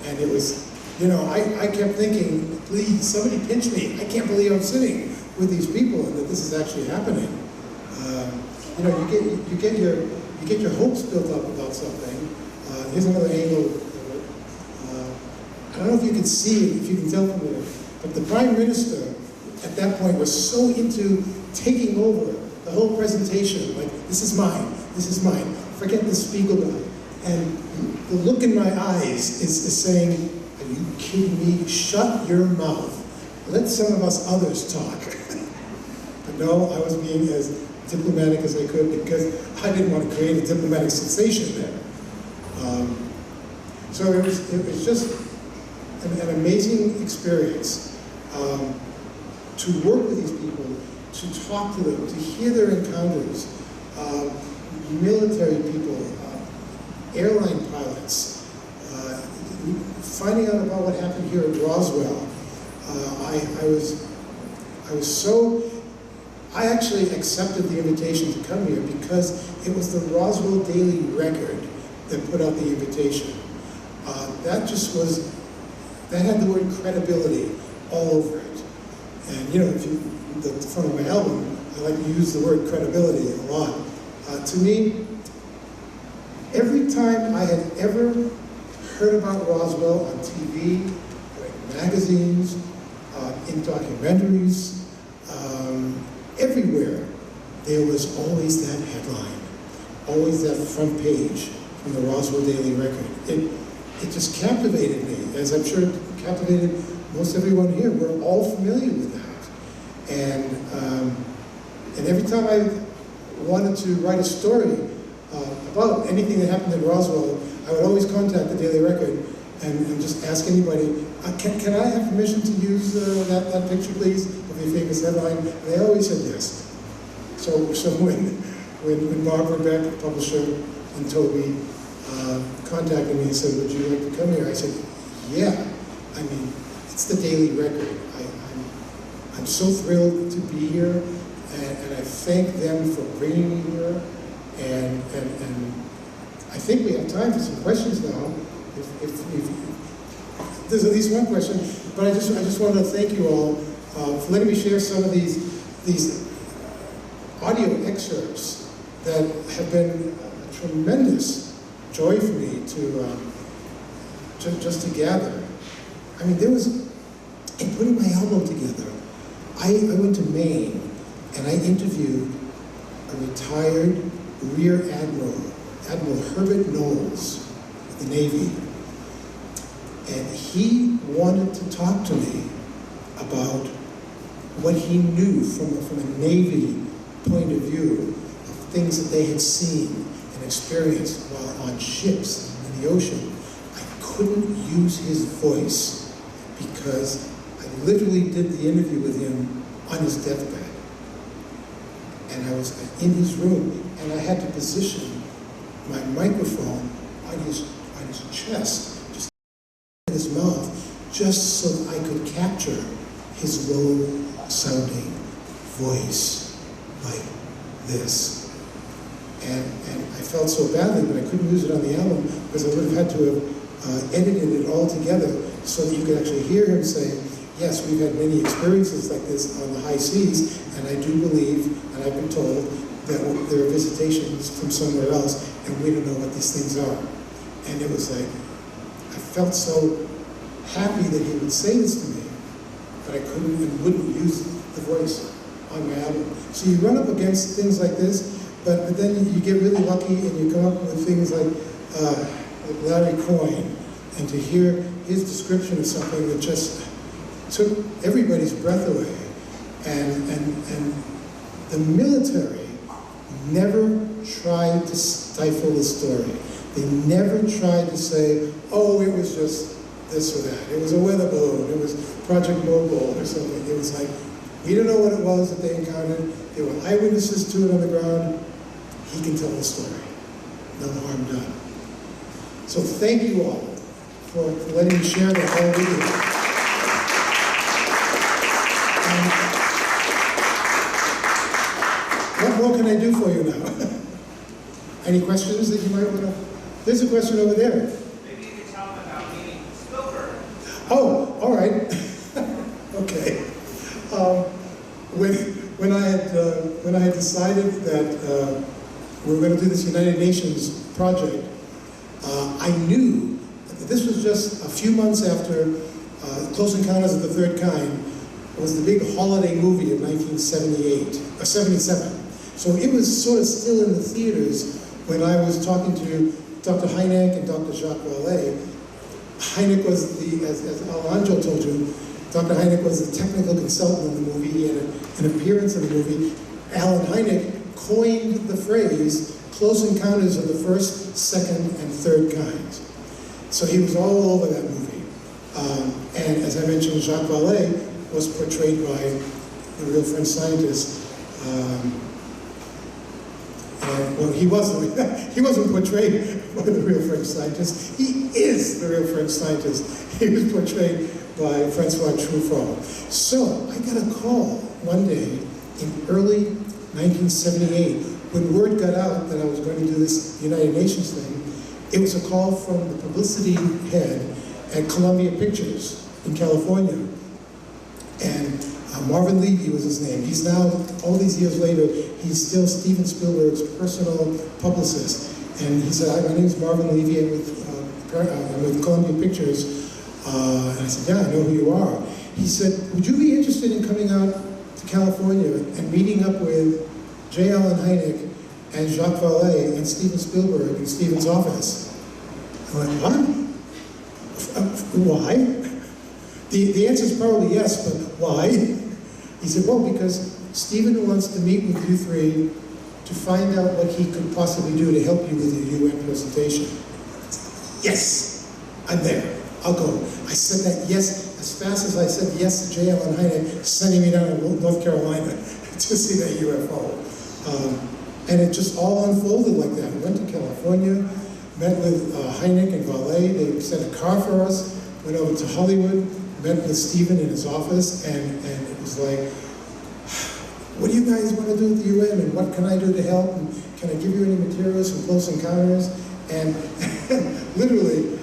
And it was, you know, I kept thinking, please, somebody pinch me. I can't believe I'm sitting with these people and that this is actually happening. You know, you get your hopes built up about something. Here's another angle of it. I don't know if you can see, if you can tell from there, but the Prime Minister at that point was so into taking over the whole presentation, like, this is mine, forget the Speigel guy. And the look in my eyes is saying, are you kidding me? Shut your mouth. Let some of us others talk. But no, I was being as diplomatic as I could because I didn't want to create a diplomatic sensation there. So it was just an amazing experience to work with these people, to talk to them, to hear their encounters, military people, airline pilots, finding out about what happened here at Roswell. I actually accepted the invitation to come here because it was the Roswell Daily Record that put out the invitation. That had the word credibility all over it. And you know, the front of my album, I like to use the word credibility a lot. To me, every time I had ever heard about Roswell on TV, in magazines, in documentaries, everywhere, there was always that headline, always that front page from the Roswell Daily Record. It just captivated me, as I'm sure it captivated most everyone here. We're all familiar with that. And every time I wanted to write a story about anything that happened in Roswell, I would always contact the Daily Record and just ask anybody, can I have permission to use that picture, please, of the famous headline? And they always said yes. So when Barbara Beck, the publisher, and Toby contacted me and said, would you like to come here? I said, yeah. I mean, it's the Daily Record. I'm so thrilled to be here, and I thank them for bringing me here. And I think we have time for some questions now. If there's at least one question, but I just wanted to thank you all for letting me share some of these audio excerpts that have been a tremendous joy for me just to gather. I mean, there was, in putting my album together, I went to Maine and I interviewed a retired Rear Admiral Admiral Herbert Knowles of the Navy. And he wanted to talk to me about what he knew from a Navy point of view of things that they had seen and experienced while on ships in the ocean. I couldn't use his voice because I literally did the interview with him on his deathbed. And I was in his room, and I had to position my microphone on his chest, just in his mouth, just so I could capture his low-sounding voice like this. And I felt so badly, but I couldn't use it on the album because I would have had to have edited it all together so that you could actually hear him say, yes, we've had many experiences like this on the high seas, and I do believe, and I've been told, that there are visitations from somewhere else, and we don't know what these things are. And it was like, I felt so happy that he would say this to me, but I couldn't and wouldn't use the voice on my album. So you run up against things like this, but then you get really lucky and you come up with things like Larry Coyne, and to hear his description of something that just took everybody's breath away. And the military never tried to stifle the story. They never tried to say, oh, it was just this or that. It was a weather balloon. It was Project Mogul or something. It was like, we don't know what it was that they encountered. There were eyewitnesses to it on the ground. He can tell the story. No harm done. So thank you all for letting me share that all with you. What more can I do for you now? Any questions that you might want to? There's a question over there. Maybe you could tell them about meeting Spielberg. Oh, all right. Okay. When I had decided that we were going to do this United Nations project, I knew that this was just a few months after Close Encounters of the Third Kind was the big holiday movie of 1978 or 77. So it was sort of still in the theaters when I was talking to Dr. Hynek and Dr. Jacques Vallée. Hynek was as Alonso told you, Dr. Hynek was the technical consultant in the movie. He had an appearance in the movie. Alan Hynek coined the phrase, Close Encounters of the First, Second, and Third Kinds. So he was all over that movie. And as I mentioned, Jacques Vallée was portrayed by the real French scientist. Well, he wasn't portrayed by the real French scientist. He is the real French scientist. He was portrayed by Francois Truffaut. So I got a call one day in early 1978 when word got out that I was going to do this United Nations thing. It was a call from the publicity head at Columbia Pictures in California. And Marvin Levy was his name. He's now, all these years later, he's still Steven Spielberg's personal publicist. And he said, my name is Marvin Levy, I'm with Columbia Pictures. And I said, yeah, I know who you are. He said, would you be interested in coming out to California and meeting up with J. Allen Hynek and Jacques Vallée and Steven Spielberg in Steven's office? I went, what? Why? The answer is probably yes, but why? He said, well, because Steven wants to meet with you three to find out what he could possibly do to help you with your UN presentation. Yes, I'm there. I'll go. I said that yes as fast as I said yes to J. Allen Hynek sending me down to North Carolina to see that UFO. And it just all unfolded like that. We went to California, met with Hynek and Vallée. They sent a car for us, went over to Hollywood, met with Steven in his office, and it was like, what do you guys want to do with the UN, and what can I do to help, and can I give you any materials from Close Encounters? And literally,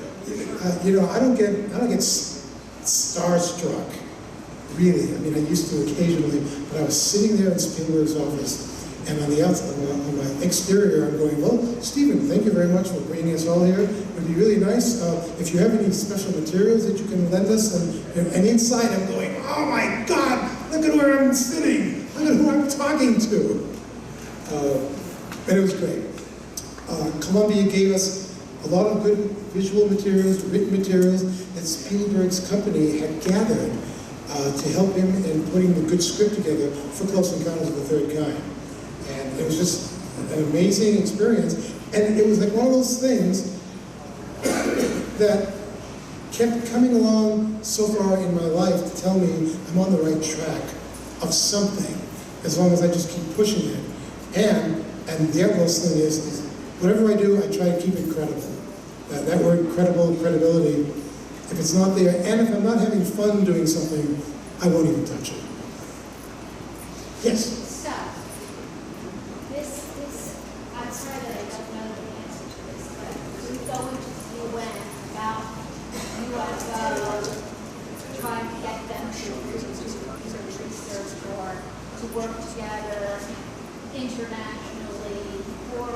I don't get starstruck, really. I mean, I used to occasionally, but I was sitting there in Spielberg's office, and on the outside, on my exterior, I'm going, well, Steven, thank you very much for bringing us all here. It would be really nice if you have any special materials that you can lend us. And inside, I'm going, oh my God, look at where I'm sitting. Look at who I'm talking to. And it was great. Columbia gave us a lot of good visual materials, written materials that Spielberg's company had gathered to help him in putting the good script together for Close Encounters of the Third Kind. And it was just an amazing experience. And it was like one of those things that kept coming along so far in my life to tell me I'm on the right track of something, as long as I just keep pushing it. And the utmost thing is whatever I do, I try to keep it credible. That word credible, credibility, if it's not there, and if I'm not having fun doing something, I won't even touch it. Yes? So, I'm sorry that I don't know the answer to this, but we go into the UN about UFOs, trying to get them to research or to work together internationally for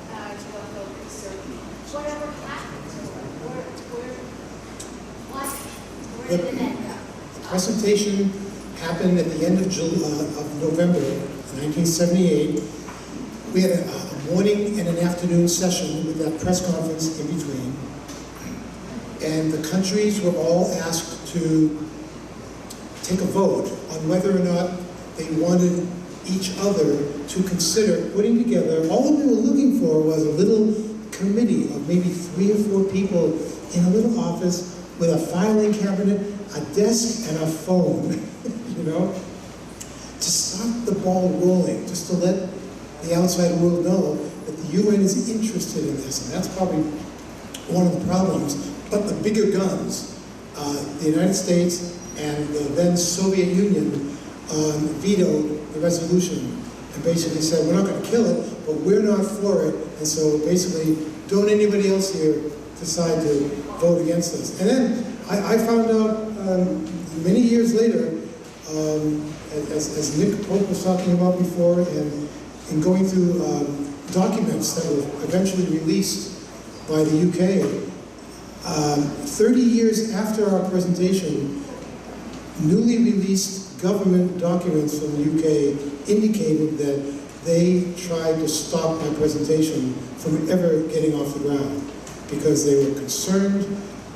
UFO research. Whatever happened to it? Where did it end up? The presentation happened at the end of November 1978. We had a morning and an afternoon session with that press conference in between. And the countries were all asked to take a vote on whether or not they wanted each other to consider putting together. All that we were looking for was a little committee of maybe 3 or 4 people in a little office with a filing cabinet, a desk, and a phone, you know, to start the ball rolling, just to let the outside world know that the UN is interested in this. And that's probably one of the problems. But the bigger guns, the United States and the then Soviet Union, vetoed the resolution and basically said, we're not going to kill it, but we're not for it. And so basically, don't anybody else here decide to vote against us. And then I found out many years later, as Nick Pope was talking about before, and in going through documents that were eventually released by the UK, 30 years after our presentation, newly released government documents from the UK indicated that they tried to stop my presentation from ever getting off the ground because they were concerned,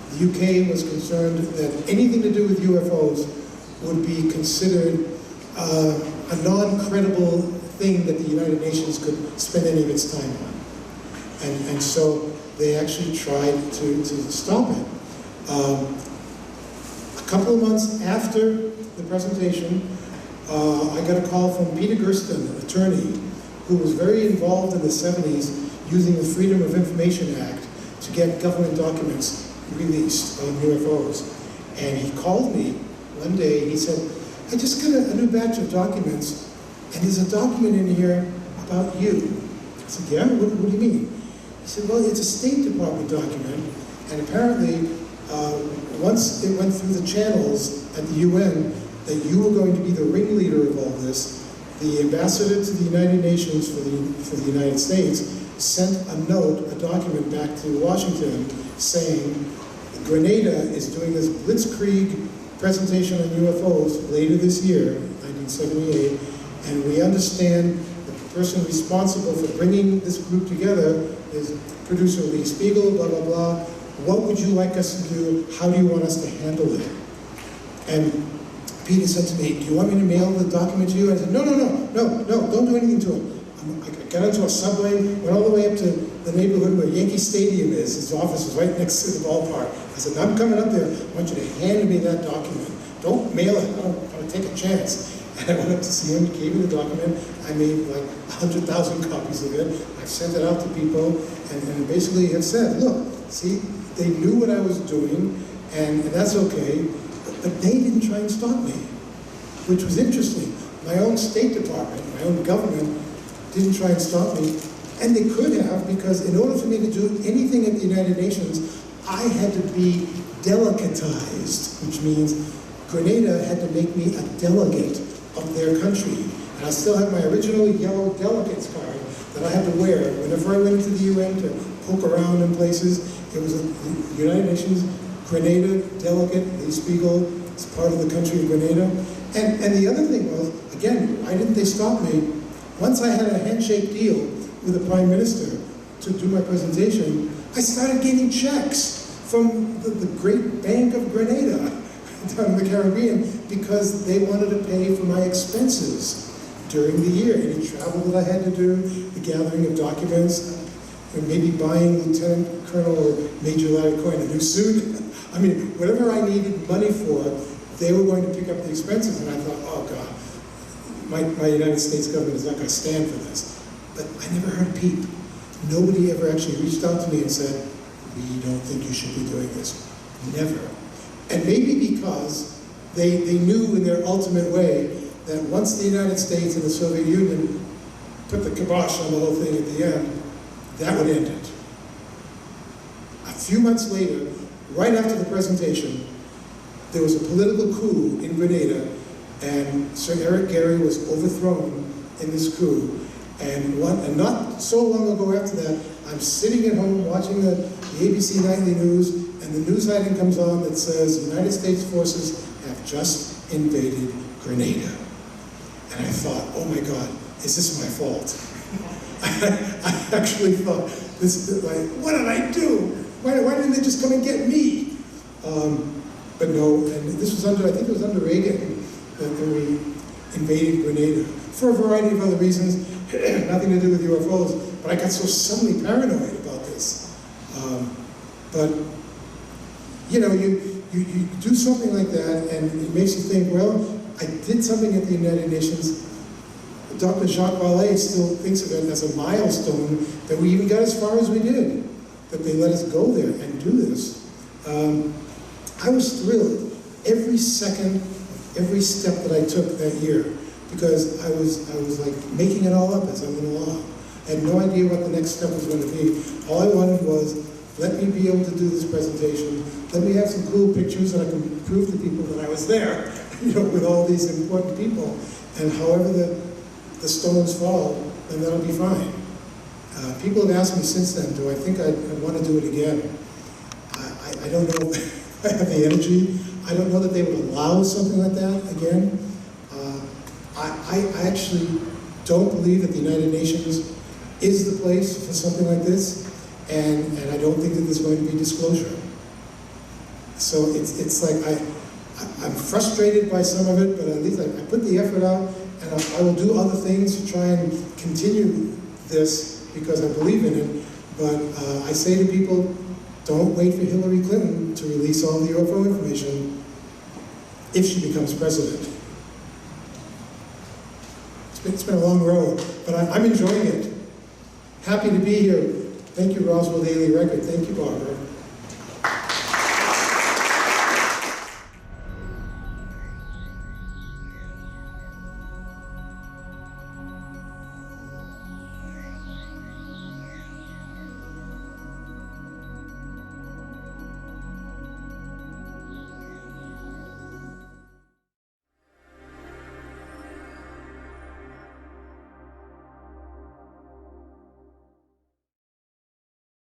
the UK was concerned that anything to do with UFOs would be considered a non-credible thing that the United Nations could spend any of its time on. And so they actually tried to stop it. A couple of months after the presentation, I got a call from Peter Gersten, an attorney, who was very involved in the 70s using the Freedom of Information Act to get government documents released on UFOs. And he called me one day, he said, I just got a new batch of documents, and there's a document in here about you. I said, yeah, what do you mean? He said, well, it's a State Department document, and apparently, once it went through the channels at the UN, that you were going to be the ringleader of all this, the ambassador to the United Nations for the United States sent a note, a document back to Washington saying, Grenada is doing this blitzkrieg presentation on UFOs later this year, 1978, and we understand the person responsible for bringing this group together is producer Lee Speigel, blah, blah, blah. What would you like us to do? How do you want us to handle it? And Peter said to me, do you want me to mail the document to you? I said, no, don't do anything to it. I got into a subway, went all the way up to the neighborhood where Yankee Stadium is. His office was right next to the ballpark. I said, I'm coming up there. I want you to hand me that document. Don't mail it. I don't want to take a chance. And I went up to see him, gave me the document. I made like 100,000 copies of it. I sent it out to people, and basically it said, look, see, they knew what I was doing, and that's okay, but they didn't try and stop me, which was interesting. My own State Department, my own government, didn't try and stop me, and they could have, because in order for me to do anything at the United Nations, I had to be delicatized, which means Grenada had to make me a delegate of their country. And I still have my original yellow delegate's card that I had to wear whenever I went into the UN to poke around in places. It was the United Nations Grenada delegate, Lee Speigel, is part of the country of Grenada. And the other thing was, again, why didn't they stop me? Once I had a handshake deal with the Prime Minister, to do my presentation, I started getting checks from the Great Bank of Grenada down in the Caribbean because they wanted to pay for my expenses during the year, any travel that I had to do, the gathering of documents, and maybe buying Lieutenant Colonel or Major Larry Coyne a new suit. I mean, whatever I needed money for, they were going to pick up the expenses, and I thought, oh God, my United States government is not going to stand for this. But I never heard a peep. Nobody ever actually reached out to me and said, we don't think you should be doing this. Never. And maybe because they knew in their ultimate way that once the United States and the Soviet Union put the kibosh on the whole thing at the end, that would end it. A few months later, right after the presentation, there was a political coup in Grenada, and Sir Eric Gary was overthrown in this coup. And not so long ago after that, I'm sitting at home watching the ABC Nightly News, and the news item comes on that says, United States forces have just invaded Grenada. And I thought, oh my God, is this my fault? I actually thought, what did I do? Why didn't they just come and get me? But no, and this was I think it was under Reagan that we invaded Grenada for a variety of other reasons, nothing to do with UFOs, but I got so suddenly paranoid about this. But, you know, you do something like that, and it makes you think, well, I did something at the United Nations. Dr. Jacques Vallée still thinks of it as a milestone that we even got as far as we did, that they let us go there and do this. I was thrilled every second, every step that I took that year, because I was like making it all up as I went along. I had no idea what the next step was going to be. All I wanted was, let me be able to do this presentation, let me have some cool pictures that I can prove to people that I was there, you know, with all these important people. And however the stones fall, then that'll be fine. People have asked me since then, do I think I'd want to do it again? I don't know if I have the energy. I don't know that they would allow something like that again. I actually don't believe that the United Nations is the place for something like this, and I don't think that there's going to be disclosure. So it's like I'm frustrated by some of it, but at least I put the effort out, and I will do other things to try and continue this because I believe in it. But I say to people, don't wait for Hillary Clinton to release all the UFO information if she becomes president. It's been a long road, but I'm enjoying it. Happy to be here. Thank you, Roswell Daily Record. Thank you, Barbara.